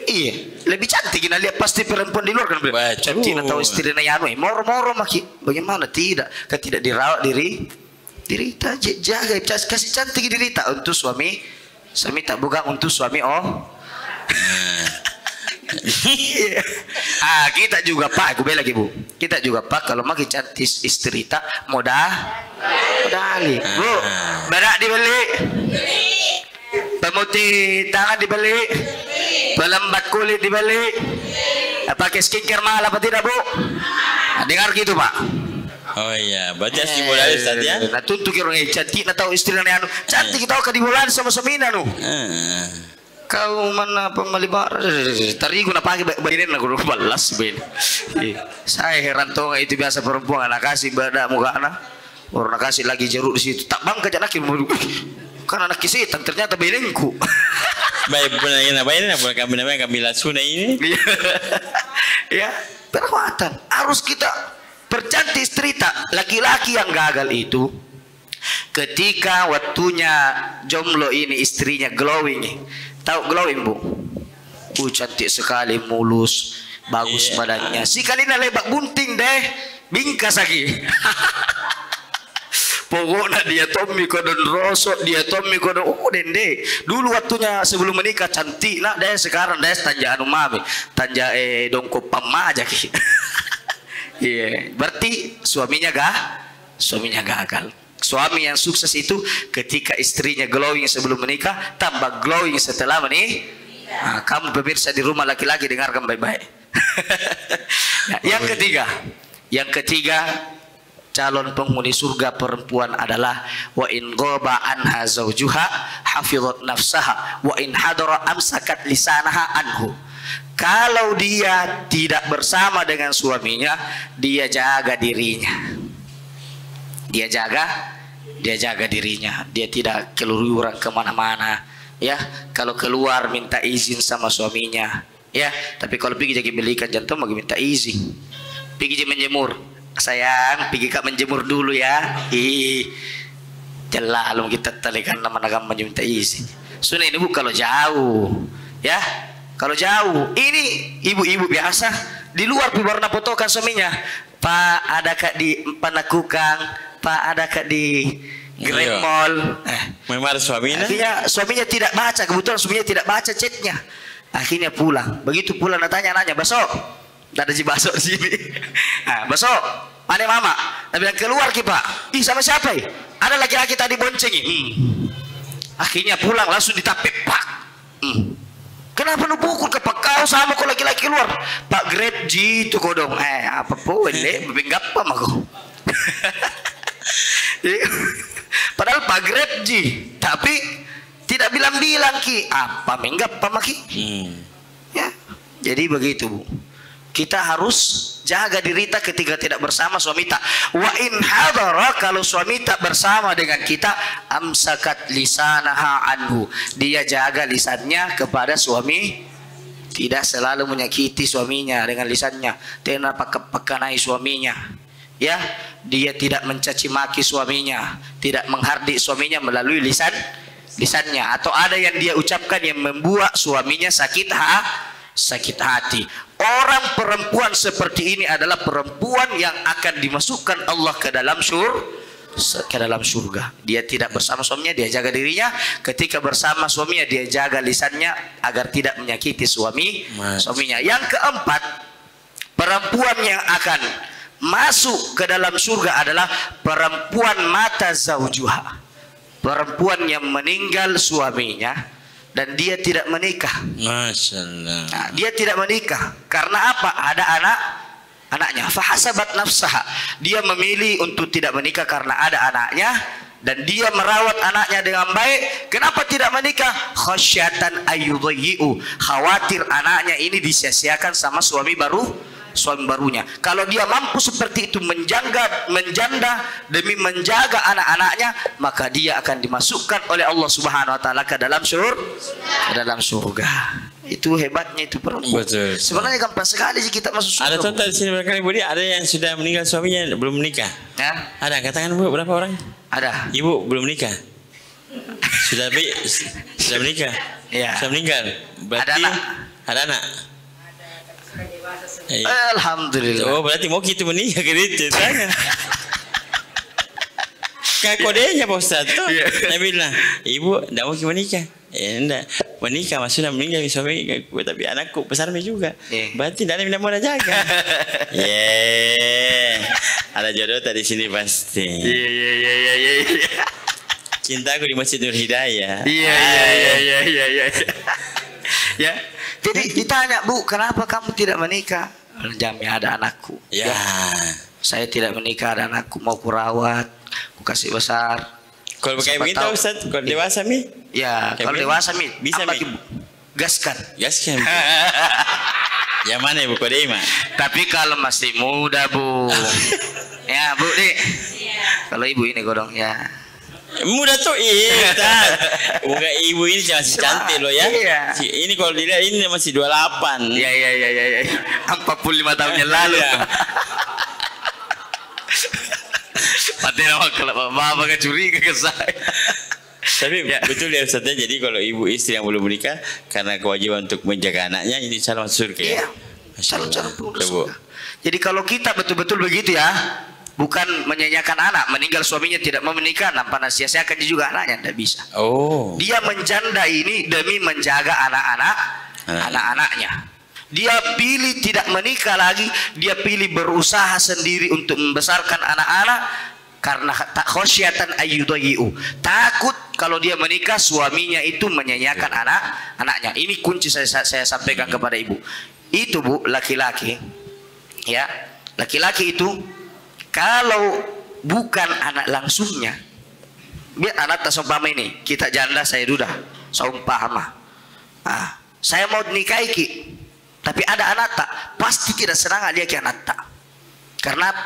Iya, lebih cantik kita lihat pasti perempuan di luar kan. Cantik atau istrinya anu, moro-moro maki. Bagaimana tidak? Kan tidak dirawat diri tak jaga, kasih cantik diri tak untuk suami tak bukan untuk suami kita juga pak, aku bilang lagi bu, kita juga pak kalau makin cantik istri tak modali bu, berak dibeli, pemutih tangan dibeli, pelembat kulit dibeli, pakai skincare mahal apa tidak bu? Dengar gitu pak. Oh iya, baca si bola Ustaz ya. Nah tuntuk orang cantik, nak tahu istri anu cantik kita tahu di bulan sama suaminya nu. Kau mana pemalibar tarigu nak pakai bagian aku balas ben. Saya heran tuh itu biasa perempuan anak kasih badak muka anak orang kasih lagi jeruk di situ tak bang kerja laki kan anak setan ternyata belengku. Baik benar baik kami namanya kami lasuna ini. Ya perawatan harus kita percantik istri tak. Laki-laki yang gagal itu ketika waktunya jomblo ini istrinya glowing. Tahu glowing bu? Cantik sekali, mulus, bagus badannya. Si kalina lebak bunting deh, bingkas lagi. Pokoknya dia Tommy kodon rosok, dia Tommy kodon dende. Dulu waktunya sebelum menikah cantik nak deh, sekarang deh tanja anu mami, tanja dongkop pamaja ki. Iya, berarti suaminya gagal. Suami yang sukses itu ketika istrinya glowing sebelum menikah, tambah glowing setelah menikah. Nah, kamu pemirsa di rumah laki-laki dengarkan baik-baik. Nah, yang ketiga calon penghuni surga perempuan adalah wa in ghaba anha zawjuha hafizat nafsaha wa in hadara amsakat lisanaha anhu. Kalau dia tidak bersama dengan suaminya, dia jaga dirinya. Dia jaga dirinya, dia tidak keluar kemana-mana, ya. Kalau keluar minta izin sama suaminya, ya. Tapi kalau pergi jadi belikan jantung, mau minta izin. Pergi menjemur, sayang, pergi kak menjemur dulu ya. Jelas lalu kita talikan nama-nama minta izin. Sudah ini bu kalau jauh, ya. Kalau jauh, ini ibu-ibu biasa di luar warna potokan suaminya. Pak ada kak di Panakukang, Pak ada kak di Grand Mall. Memang suaminya? Akhirnya suaminya tidak baca, kebetulan suaminya tidak baca chatnya. Akhirnya pulang. Begitu pulang nanya, Baso, tidak ada si Baso di sini. Nah, Baso, mana mama? Dia bilang keluar ki pak. Ih sama siapa ya? Ada laki-laki tadi boncengi. Akhirnya pulang langsung ditapik pak. Kenapa lu pukul ke pak kau sama kau laki-laki keluar? Pak Grab G itu kau dong. Apa pun le, benggap mah kau. Padahal Pak Grab G, tapi tidak bilang-bilang ki. Apa menggap mah ki? Ya, jadi begitu bu. Kita harus jaga diri kita ketika tidak bersama suami kita. Wa in hadara, kalau suami tak bersama dengan kita, amsakat lisanaha anhu, dia jaga lisannya kepada suami, tidak selalu menyakiti suaminya dengan lisannya, tidak pekanai suaminya, ya, dia tidak mencaci maki suaminya, tidak menghardik suaminya melalui lisannya, atau ada yang dia ucapkan yang membuat suaminya sakit hati. Orang perempuan seperti ini adalah perempuan yang akan dimasukkan Allah ke dalam surga. Dia tidak bersama suaminya, dia jaga dirinya. Ketika bersama suaminya, dia jaga lisannya agar tidak menyakiti suaminya. Yang keempat, perempuan yang akan masuk ke dalam surga adalah perempuan mata zaujuha, perempuan yang meninggal suaminya dan dia tidak menikah. Masya Allah. Nah, dia tidak menikah karena apa? Ada anaknya. Fahasabat nafsaha, dia memilih untuk tidak menikah karena ada anaknya dan dia merawat anaknya dengan baik. Kenapa tidak menikah? Khasyatan ayyudayyi'u, khawatir anaknya ini disia-siakan sama suami barunya. Kalau dia mampu seperti itu menjanda demi menjaga anak-anaknya, maka dia akan dimasukkan oleh Allah Subhanahu wa taala ke dalam surga. Itu hebatnya itu perempuan. Betul. Sebenarnya gampang sekali sih kita masuk surga. Ada contoh di sini barangkali Bu, ada yang sudah meninggal suaminya belum menikah. Ya? Ada, katakan Bu, berapa orang? Ada. Ibu belum menikah. Sudah menikah. Ya. Sudah meninggal. Berarti ada anak. Alhamdulillah. Oh, berarti mau kita menikah gitu ceritanya. Kayak kodenya Pak Ustaz tuh. Dia bilang, ibu tidak mau menikah. Enggak, menikah maksudnya meninggal suami, tapi anakku besar juga. Berarti tidak mau jaga. Ada jodoh tadi sini pasti. Cintaku di Masjid Nur Hidayah. Iya. Ya. Jadi ditanya, Bu, kenapa kamu tidak menikah? Jami ada anakku. Ya. Saya tidak menikah, ada anakku, mau kurawat, ku kasih besar. Kalau pakai begitu Ustaz, kalau dewasa Mi? Ya, kalau dewasa Mi, bisa Mi. Gaskan. Yang mana Ibu kode ima? Tapi kalau masih muda Bu. Ya Bu nih. Kalau Ibu ini godong ya. Muda tuh bukan ibu ini masih cantik loh ya. Ini kalau dilihat ini masih 28. Iya. 45 tahun yang lalu. Pati nama kalau mama curiga ke saya. Tapi betul ya Ustaz, jadi kalau ibu istri yang belum menikah karena kewajiban untuk menjaga anaknya ini calon surga. Iya. Calon surga. Jadi kalau kita betul-betul begitu ya, bukan menyanyiakan anak, meninggal suaminya tidak mau menikah, nampak sia-siakan juga anaknya, tidak bisa. Oh. Dia menjanda ini demi menjaga anak-anaknya. Dia pilih tidak menikah lagi, dia pilih berusaha sendiri untuk membesarkan anak-anak karena tak khasyatan ayyudayyi'u. Takut kalau dia menikah suaminya itu menyanyiakan anak-anaknya. Ini kunci saya sampaikan kepada ibu. Itu Bu, laki-laki. Ya, laki-laki itu kalau bukan anak langsungnya, biar anak tak seumpama ini, kita janda saya duda, seumpama. Saya mau nikahi ki, tapi ada anak tak, pasti tidak senang dia ke anak tak.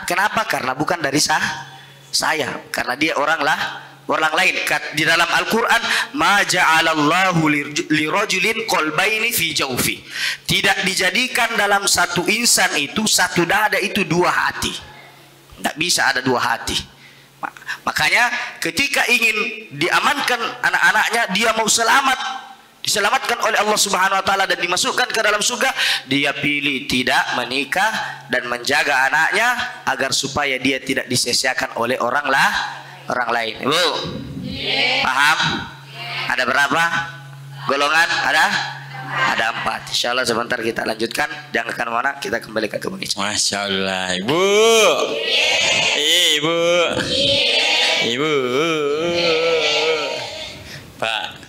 Kenapa? Karena bukan dari saya, karena dia orang lain. Di dalam Al-Quran, ma ja'alallahu lirajulin qalbaini fi jawfi. Tidak dijadikan dalam satu insan itu, satu dada itu dua hati. Tidak bisa ada dua hati. Makanya ketika ingin diamankan anak-anaknya, dia mau diselamatkan oleh Allah Subhanahu wa taala dan dimasukkan ke dalam surga, dia pilih tidak menikah dan menjaga anaknya agar supaya dia tidak disia-siakan oleh orang lain. Bu, paham? Ada berapa golongan? Ada 4. Insya Allah sebentar kita lanjutkan. Jangan kemana-mana, kita kembalikan ke Bang Ica. Masya Allah, Ibu. Ibu. Pak.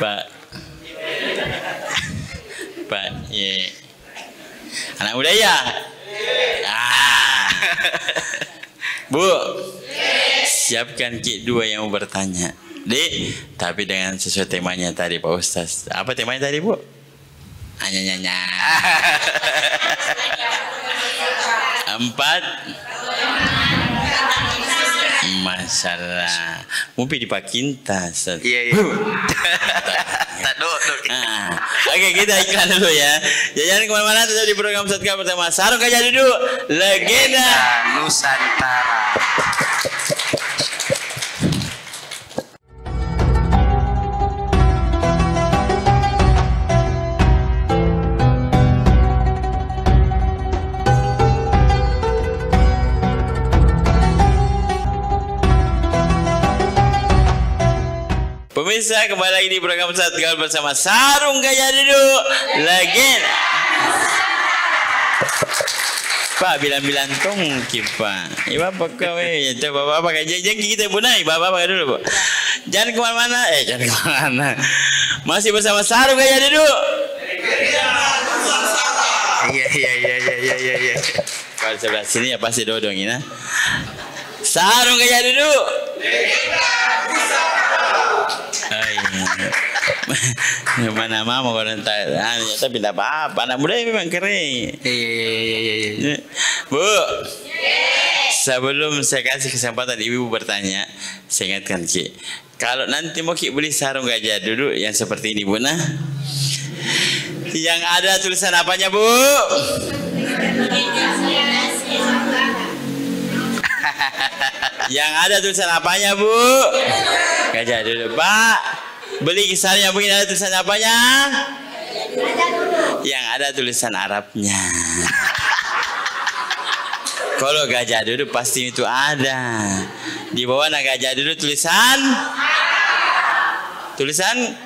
Pak. Anak muda ya? Bu. Siapkan Cik 2 yang mau bertanya. Tapi dengan sesuai temanya tadi Pak Ustaz. Apa temanya tadi Bu? Nyanyi. 4 masalah. Mungkin dipakintas. Iya. Tak dok. Oke, kita iklan dulu ya. Jangan kemana-mana, tetap di program Sadqa bersama Sarung Gajah Duduk, legenda Nusantara. Pemirsa, kembali lagi di program Sadqa bersama Sarung Gajah Duduk, legenda. Pak bilang-bilang tongki Pak. Bapak kau Bapak pakai jangan kita bunai. Bapak pakai dulu Pak. Jangan kemana-mana. Jangan kemana-mana. Masih bersama Sarung Gajah Duduk. Iya. Kalau sebelah sini ya pasti dodong ini. Sarung Gajah Duduk. Mana mau kalau tapi tidak apa-apa. Anak muda memang keren. Iya. Bu, sebelum saya kasih kesempatan ibu bertanya, saya ingatkan Ki, kalau nanti mau Ki beli sarung gajah duduk yang seperti ini Bu, nah, yang ada tulisan apanya Bu? Yang ada tulisan apanya Bu? Gajah duduk Pak. Beli kisarnya mungkin ada tulisan apanya? Yang ada tulisan Arabnya. Kalau gajah duduk pasti itu ada. Di bawah gajah duduk tulisan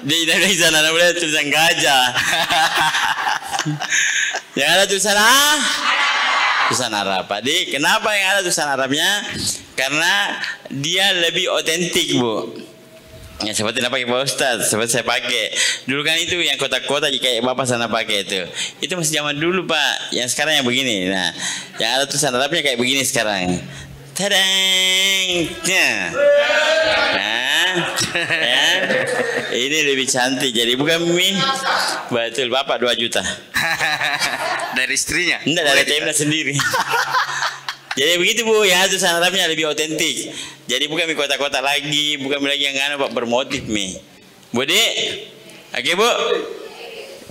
di Indonesia ada tulisan gajah. Yang ada tulisan tulisan Arab. Jadi kenapa yang ada tulisan Arabnya? Karena dia lebih otentik Bu. Ya seperti apa pakai Pak Ustaz, seperti saya pakai. Dulu kan itu yang kotak-kotak kayak Bapak sana pakai itu. Itu masih zaman dulu Pak. Yang sekarang yang begini. Nah, yang ada tulisan Arabnya kayak begini sekarang. Tadang. Nah, ya. Ini lebih cantik. Jadi bukan mie. Betul Bapak 2 juta. Dari istrinya? Enggak, dari timnya sendiri. Jadi begitu Bu, yang tulisan Arabnya lebih otentik. Jadi bukan mie kotak-kotak lagi, bukan lagi yang Pak bermotif mie. Bu Dek, oke Bu.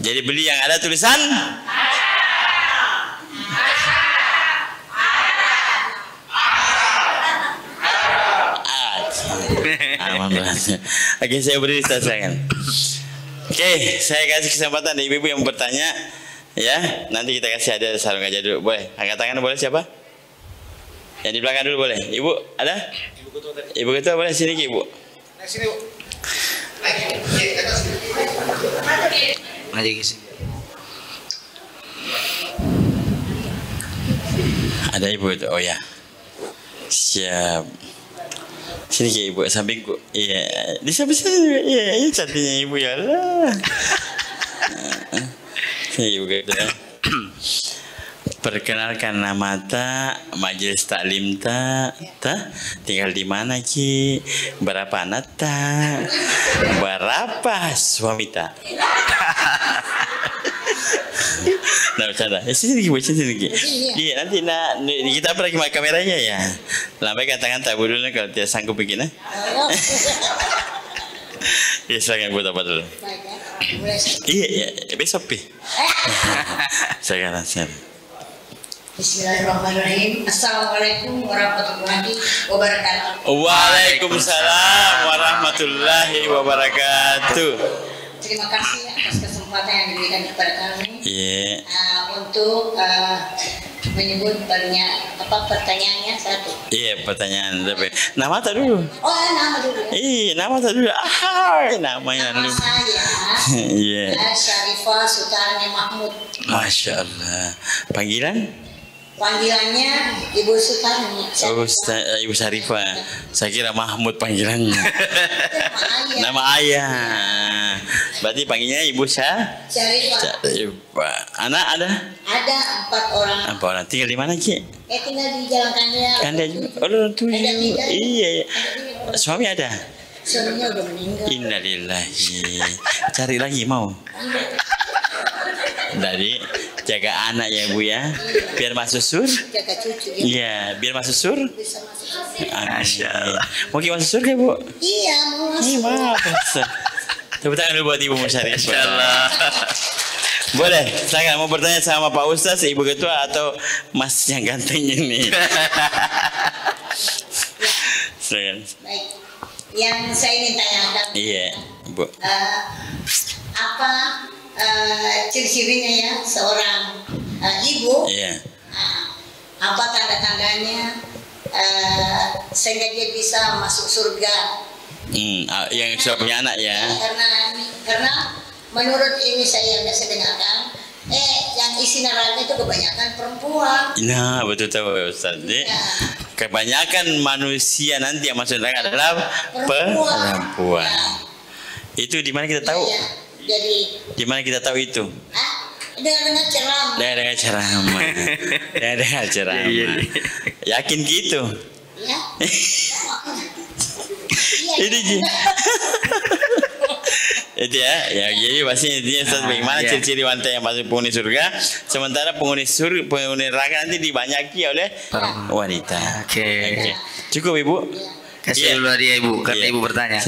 Jadi beli yang ada tulisan Oke, saya beri sasaran. Oke, saya kasih kesempatan ibu-ibu yang bertanya. Ya, nanti kita kasih ada sarung gajah dulu. Boleh? Angkat tangan boleh siapa? Yang di belakang dulu boleh. Ibu ada? Ibu ketua boleh sini Ki, Ibu. Sini Bu. Maju ke sini. Ada Ibu itu. Oh ya. Siap. Sini Ki, Ibu sampingku. Iya, di samping sini. Iya, cantiknya Ibu ya lah. Sini Ibu ketua. Perkenalkan nama majelis taklim tinggal di mana Ki, berapa anak berapa suami Nah bercanda, sini Ki. Iya nanti kita pergi kameranya ya. Lambaikan tangan tak dulu kalau tidak sanggup begini. Iya silakan buat apa dulu. Iya besok Pi. Sekarang. Bismillahirrahmanirrahim. Assalamualaikum warahmatullahi wabarakatuh. Waalaikumsalam warahmatullahi wabarakatuh. Terima kasih atas kesempatan yang diberikan kepada kami. Untuk menyebut pertanyaannya satu. Iya pertanyaan tapi nama tak dulu. Oh nama dulu. Iya nama tak dulu. Namanya dulu. Nama saya. Iya. Syarifah Sutarni Mahmud. Masya Allah. Panggilannya Ibu Sutarni. Ibu Syarifah. Saya kira Mahmud panggilannya. Nama ayah. Berarti panggilnya Ibu Syarifah. Anak ada? Ada 4 orang. 4 orang. Tinggal di mana Ki? Tinggal di Jalan Kanda. Kanda juga. Oh 7. Iya. Suami ada? Suaminya udah meninggal. Innalillahi. Cari lagi mau. Dari jaga anak ya Bu ya, biar masuk sur. Jaga cucu gitu. Iya, biar masuk sur. Bisa masuk. Masya Allah. Mau masuk surga Bu? Iya, mau Ini masuk. maaf. Tepuk tangan dulu buat Ibu Musyarif. Insyaallah. Boleh, silakan mau bertanya sama Pak Ustaz, Ibu Ketua atau Mas yang ganteng ini. Silakan. Baik. Yang saya ingin tanyakan. Iya, Bu. Apa ciri-cirinya ya seorang ibu? Iya. Apa tanda-tandanya sehingga dia bisa masuk surga? Yang sudah punya anak ya. Karena menurut ini saya dengarkan, yang isi neraka itu kebanyakan perempuan. Nah, betul tahu Ustaz. Kebanyakan manusia nanti yang masuk neraka adalah perempuan. Itu di mana kita tahu? Ya, jadi Di mana kita tahu itu? dengar ceramah. Dengan ceramah. Dengan ceramah. Yakin gitu? Ya. Ini itu ya jadi pasti intinya Ustaz bagaimana ciri-ciri wanita yang masuk penghuni surga, sementara penghuni neraka nanti dibanyaki oleh wanita. Oke. Cukup Ibu. Kasih dulu dia Ibu, karena Ibu bertanya.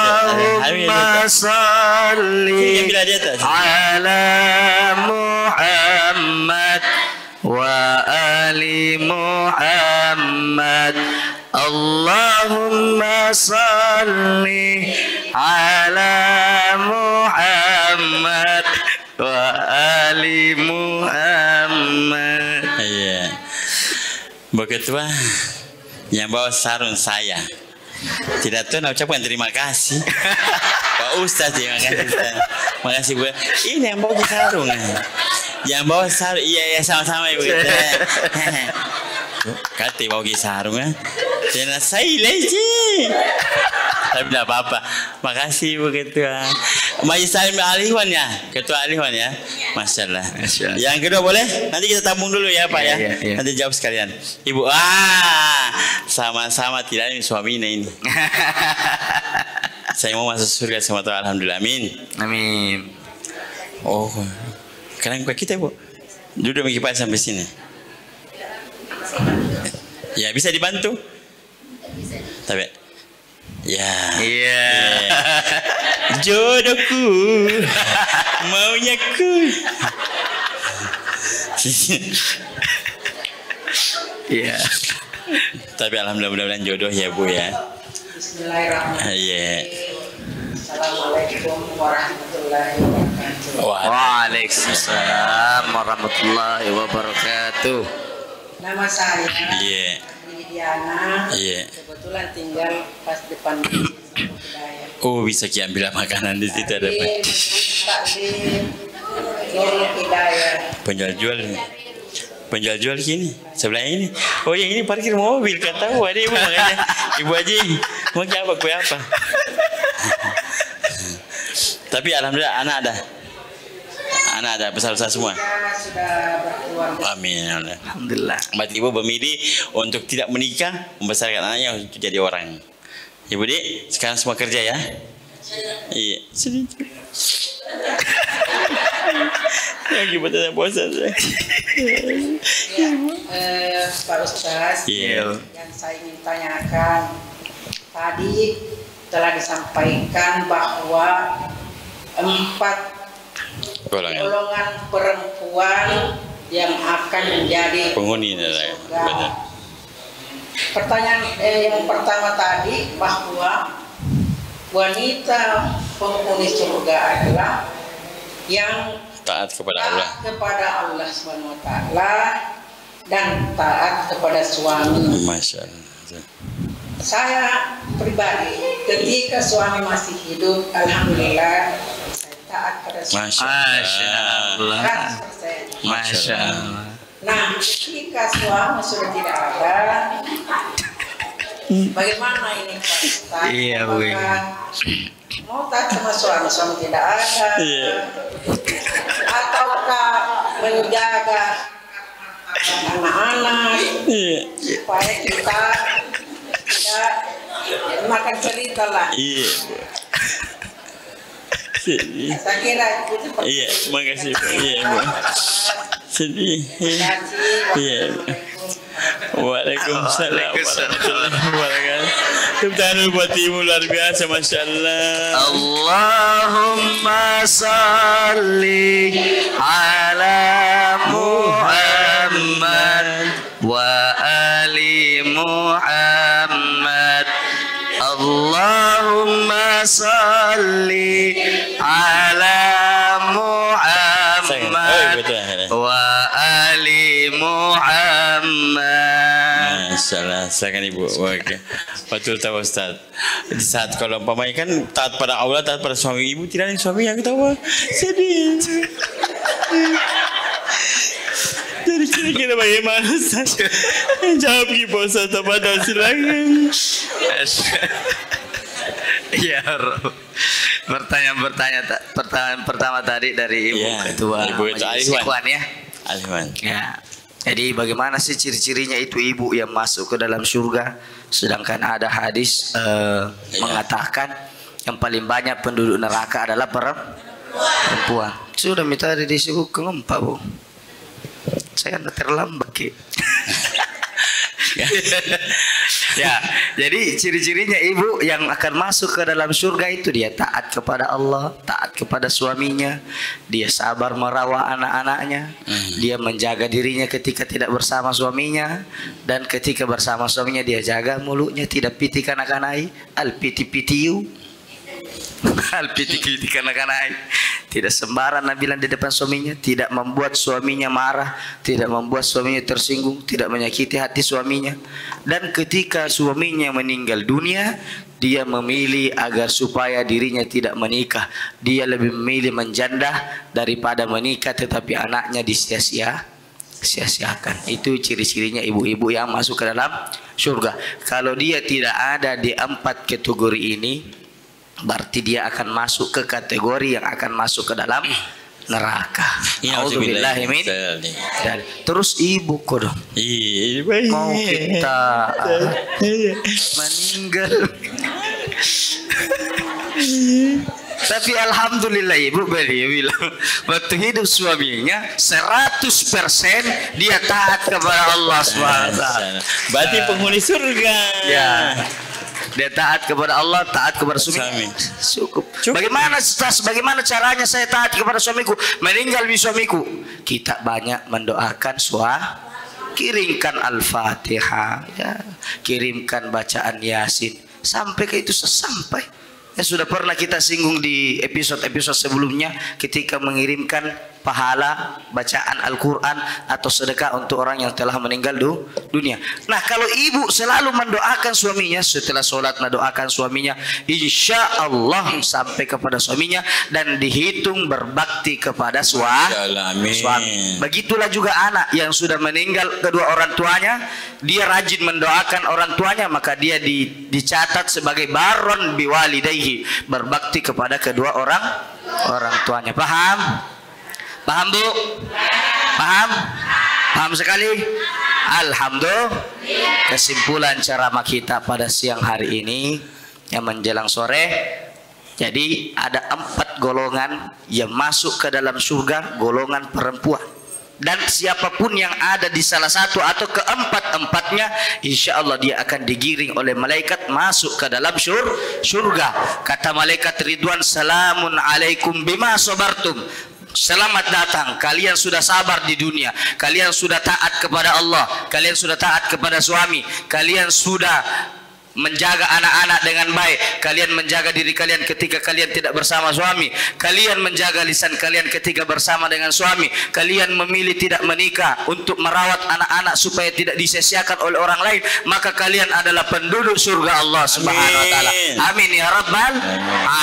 Allahumma salli ala Muhammad wa ali Muhammad. Allahumma salli ala Muhammad wa ali Muhammad. Iya. Bu Ketua yang bawa sarung saya tidak tahu nak ucapkan terima kasih. Pak Ustaz terima kasih Ustaz. Makasih Bu. Ini yang bawa sarung. Yang bawa sarung iya sama-sama Ibu Ketua. Kata bawa sarung jangan saya lagi. Tapi tidak apa-apa. Makasih Ibu Ketua. Majlis Salim Alihwan ya, Ketua Alihwan ya. Masya Allah. Yang kedua boleh? Nanti kita tampung dulu ya Pak ya. Nanti jawab sekalian. Ibu, sama-sama tidak ini suaminya ini. Saya mau masuk surga sama Tuhan. Alhamdulillah. Amin. Amin. Oh, kalian kuat kita Bu. Duduk mengipas sampai sini. Ya bisa dibantu. Tapi ya. Iya. Jodohku maunya ku. Iya. Tapi alhamdulillah mudah-mudahan jodoh ya Bu ya. Bismillahirrahmanirrahim. Iya. Assalamualaikum warahmatullahi wabarakatuh. Waalaikumsalam warahmatullahi wabarakatuh. Nama saya Iya. Diana. Iya. Kebetulan tinggal pas depan Hidayah. Oh bisa ambil makanan di situ ada Pak. Takdim Nurul Hidayah. Penjual gini sebelah ini. Oh yang ini parkir mobil kata tahu ada Ibu makanya Ibu Haji mau apa kue apa. Tapi alhamdulillah anak ada besar-besar semua. Sudah berkeluarga. Amin. Alhamdulillah. Berarti Ibu memilih untuk tidak menikah, membesarkan anaknya untuk jadi orang. Ibu Dik, sekarang semua kerja ya? Iya. Sedikit. Lagi betul bosan saya. Pak Ustaz, Iya. yang saya ingin tanyakan tadi telah disampaikan bahwa 4 golongan perempuan yang akan menjadi penghuni surga. benar. Pertanyaan yang pertama tadi bahwa wanita penghuni surga adalah yang Taat kepada Allah. taat kepada Allah Subhanahu wa taala dan taat kepada suami. Masya Allah. Saya pribadi ketika suami masih hidup, alhamdulillah saya taat pada suami. Masya Allah. 100%. Masya Allah. Nah, ketika suami sudah tidak ada, bagaimana ini Pak Ustaz? Iya, Bu. Apakah mau taat sama suami tidak ada? Iya. Ataukah menjaga anak-anak Iya. supaya kita tidak, maka akan cerita lah. Iya. Sedih. Saya kira itu Iya, makasih. Iya, Bu. Sedih. Iya. Waalaikumsalam warahmatullahi wabarakatuh. Tepuk buat ibu luar biasa, masya Allah. Allahumma salli ala Muhammad wa ali Muhammad. Allahumma salli ala Muhammad wa ali Muhammad. Masalah, silakan ibu. Oke. Betul tahu Ustaz. Di saat kalau umpamanya kan taat pada Allah, taat pada suami, ibu tidak ada suami yang tahu. Sedih. Jadi kira-kira bagaimana Ustaz? Jawab ibu Ustaz, pada silakan. Ya Rob. Pertanyaan pertama tadi dari Ibu Ya, Ketua Ibu itu Majelis Ikhwan ya. Alihwan. Ya. Jadi bagaimana sih ciri-cirinya itu ibu yang masuk ke dalam surga? Sedangkan ada hadis mengatakan yang paling banyak penduduk neraka adalah perempuan. Sudah minta disuruh ke ngumpa, Bu. Saya terlambat, Ki. Ya, jadi ciri-cirinya ibu yang akan masuk ke dalam surga itu dia taat kepada Allah, taat kepada suaminya, dia sabar merawat anak-anaknya, dia menjaga dirinya ketika tidak bersama suaminya, dan ketika bersama suaminya dia jaga mulutnya tidak piti kanak-kanai, al-piti-pitiu. Al-piti kanak-kanai. Tidak sembarangan bilang di depan suaminya, tidak membuat suaminya marah, tidak membuat suaminya tersinggung, tidak menyakiti hati suaminya. Dan ketika suaminya meninggal dunia, dia memilih agar supaya dirinya tidak menikah. Dia lebih memilih menjanda daripada menikah, tetapi anaknya sia-siakan. Itu ciri-cirinya ibu-ibu yang masuk ke dalam surga. Kalau dia tidak ada di 4 kategori ini, berarti dia akan masuk ke kategori yang akan masuk ke dalam neraka. Auzubillahi min. Terus ibu kok dong. Mau kita meninggal. Tapi alhamdulillah ibu beliau bilang waktu hidup suaminya 100% dia taat kepada Allah SWT. Berarti penghuni surga. Ya. Dia taat kepada Allah, taat kepada suami. Cukup. Bagaimana caranya saya taat kepada suamiku? Meninggal suamiku. Kita banyak mendoakan kirimkan Al-Fatihah, ya. Kirimkan bacaan Yasin sampai ke itu sampai. Ya, sudah pernah kita singgung di episode-episode sebelumnya ketika mengirimkan pahala bacaan Al-Quran atau sedekah untuk orang yang telah meninggal dunia. Nah, kalau ibu selalu mendoakan suaminya, setelah sholat mendoakan suaminya, insya Allah sampai kepada suaminya dan dihitung berbakti kepada suami. Begitulah juga anak yang sudah meninggal kedua orang tuanya, dia rajin mendoakan orang tuanya, maka dia dicatat sebagai baron biwalidayhi, berbakti kepada kedua orang tuanya. Paham? Paham, Bu? Paham? Paham sekali? Alhamdulillah. Kesimpulan ceramah kita pada siang hari ini yang menjelang sore. Jadi ada 4 golongan yang masuk ke dalam surga, golongan perempuan. Dan siapapun yang ada di salah satu atau keempat-empatnya, insya Allah dia akan digiring oleh malaikat masuk ke dalam surga. Kata malaikat Ridwan, salamun alaikum bima sabartum. Selamat datang, kalian sudah sabar di dunia, kalian sudah taat kepada Allah, kalian sudah taat kepada suami, kalian sudah menjaga anak-anak dengan baik, kalian menjaga diri kalian ketika kalian tidak bersama suami, kalian menjaga lisan kalian ketika bersama dengan suami, kalian memilih tidak menikah untuk merawat anak-anak supaya tidak disia-siakan oleh orang lain, maka kalian adalah penduduk surga Allah Subhanahu wa taala. Amin ya rabbal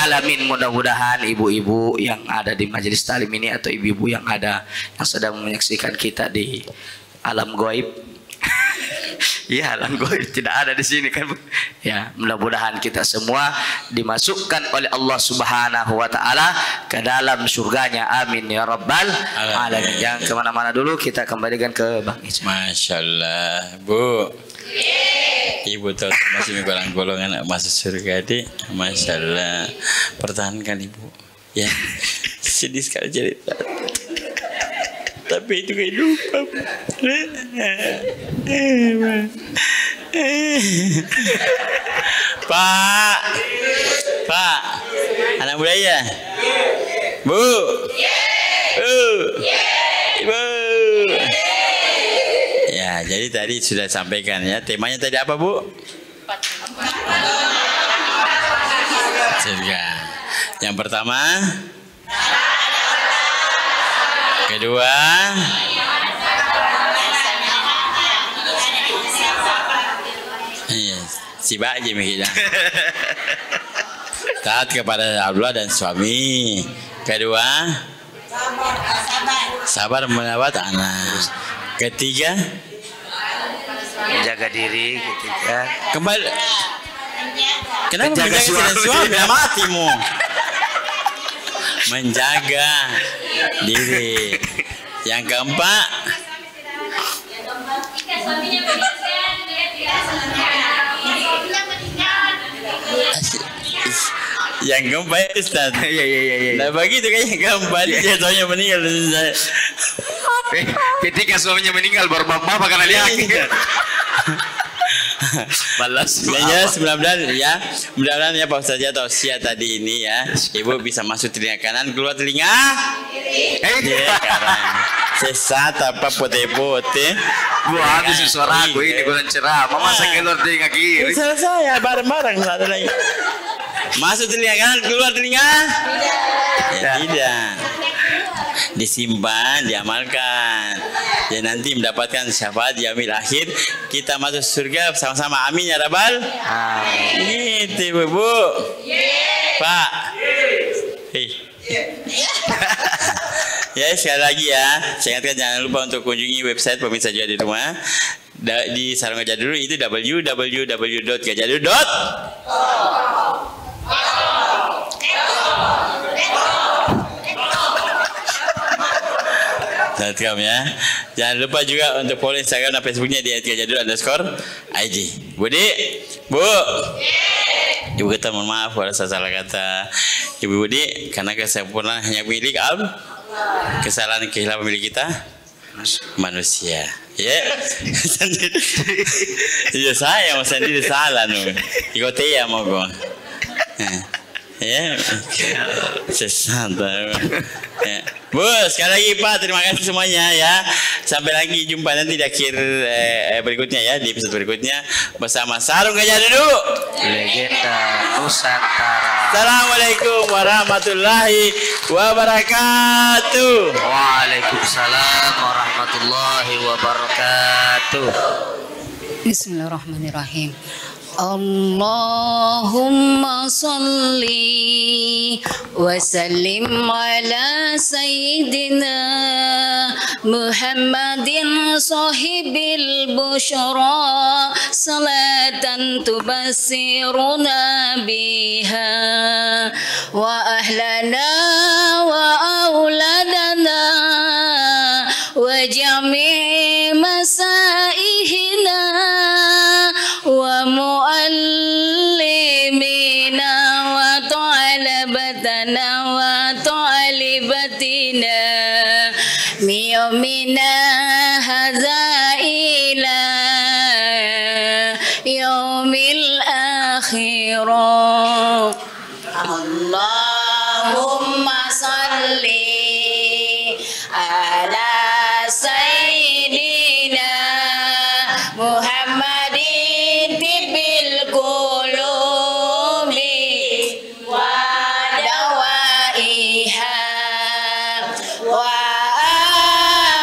alamin. Mudah-mudahan ibu-ibu yang ada di majelis talim ini atau ibu-ibu yang sedang menyaksikan kita di alam gaib, ya, alam gaib tidak ada di sini kan, Bu. Ya, mudah-mudahan kita semua dimasukkan oleh Allah Subhanahu wa taala ke dalam surganya. Amin ya rabbal alamin. Jangan kemana-mana dulu, kita kembalikan ke Bang Ica. Masya Allah, Bu. Ibu tahu masih golongan masuk surga deh. Masya Allah. Pertahankan ibu. Ya, sedih sekali cerita. Tapi itu kehidupan. Pak, anak muda ya? Bu, Ibu. Ya, jadi tadi sudah sampaikan ya. Temanya tadi apa, Bu? Surga. Yang pertama, kedua, si Baji mikirnya. Taat kepada Allah dan suami. Kedua, sabar merawat anak. Ketiga, Menjaga diri. Ketiga, kembali. Kenapa menjaga suami? Matimu. Menjaga diri. Yang keempat, yang keempat Ustaz. Nah begitu kayaknya keempat dia suaminya meninggal. ketika suaminya meninggal baru bapak karena dia balas. Ya, mudah-mudahan ya Pak Ustaz ya tausiah tadi ini ya. Ibu bisa masuk telinga kanan, keluar telinga kiri kanan. Sesat apa pote-pote. Gua habis suara aku ini bulan cerah. Mama saya keluar telinga kiri. Selesai ya bareng-bareng satu lagi. Masuk telinga kanan, keluar telinga. Ya, tidak. Disimpan, diamalkan. Ya nanti mendapatkan syafaat di yaumil akhir. Kita masuk surga sama-sama. Amin ya rabbal. Amin. Gitu Bu. Pak. Hei. Ya sekali lagi ya, saya ingatkan jangan lupa untuk kunjungi website pemirsa juga di rumah di Sarung Gajah Dulu itu www.gajahdulu.com. Ya. Jangan lupa juga untuk follow Instagram dan Facebooknya di @gajahdulu_id. Budi, Bu. Ibu kita mohon maaf kalau saya salah kata. Ibu Budi, karena kesempurnaan hanya milik Allah. Kesalahan kehilangan milik kita manusia. Ya. Iya saya mau sendiri salah nu. Ikote ya mau gua. Ya. Sesat. Ya. Bu, sekali lagi Pak, terima kasih semuanya ya. Sampai lagi jumpa nanti di akhir berikutnya ya, di episode berikutnya bersama Sarung Gajah Dulu, legenda Nusantara. Assalamualaikum warahmatullahi wabarakatuh. Waalaikumsalam warahmatullahi wabarakatuh. Bismillahirrahmanirrahim. Allahumma salli wa sallim ala sayyidina Muhammadin sahibil busyra salatan tubassiruna biha wa ahlana wa auladana wa jami' masaihina wa muallimina wa ta'alabatana wa ta'alibatina miyomina hadza ila yaumil akhirah. Allahumma salli ala sayyidina Muhammadin tibbil qulubi wa dawaiha wa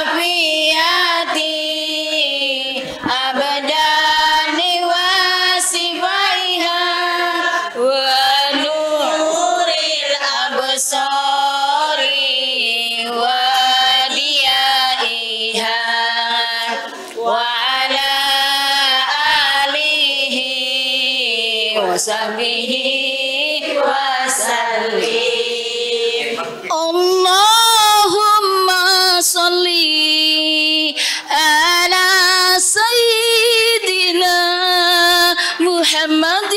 afiyati abdani wa sifaiha wa nuril absari wa diyaiha wa wasahbihi wasallim. Allahumma salli ala sayyidina محمد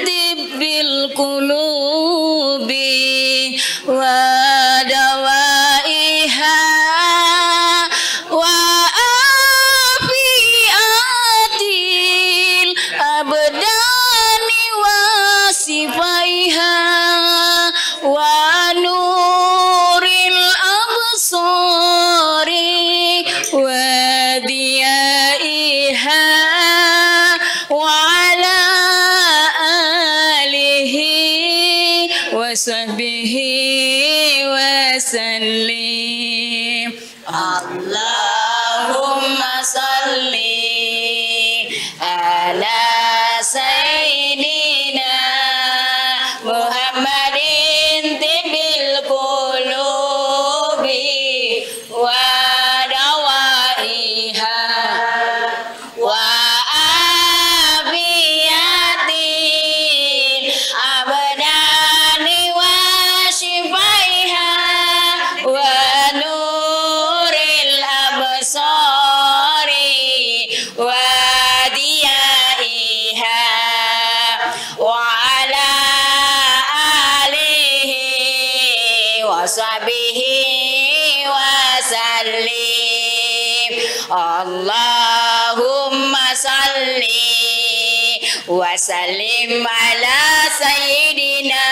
طب القلوب ودوائها وعافية الأبدان وصفائها ونور الأبصار وضيائها وعلى آله وصحبه وسلم. اللهم صل على سيدنا محمد طب القلوب ودوائها وعافية الأبدان وشفائها ونور الأبصار وديائها وعلى آله وصحبه وسلم. اللهم صل وسلم على سيدنا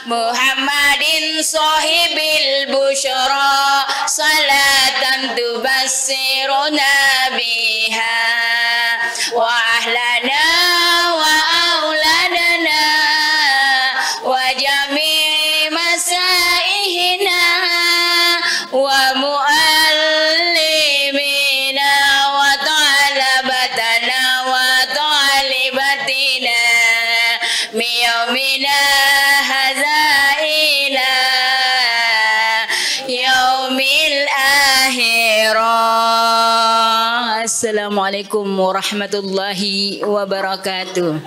محمد صاحب البشرى صلاة تبصرنا بها وأهلنا وأولادنا وجميع مسائهنا ومؤلمنا وطلبتنا وطالبتنا من يومنا هذا إلى يوم الآخرة. السلام عليكم ورحمة الله وبركاته.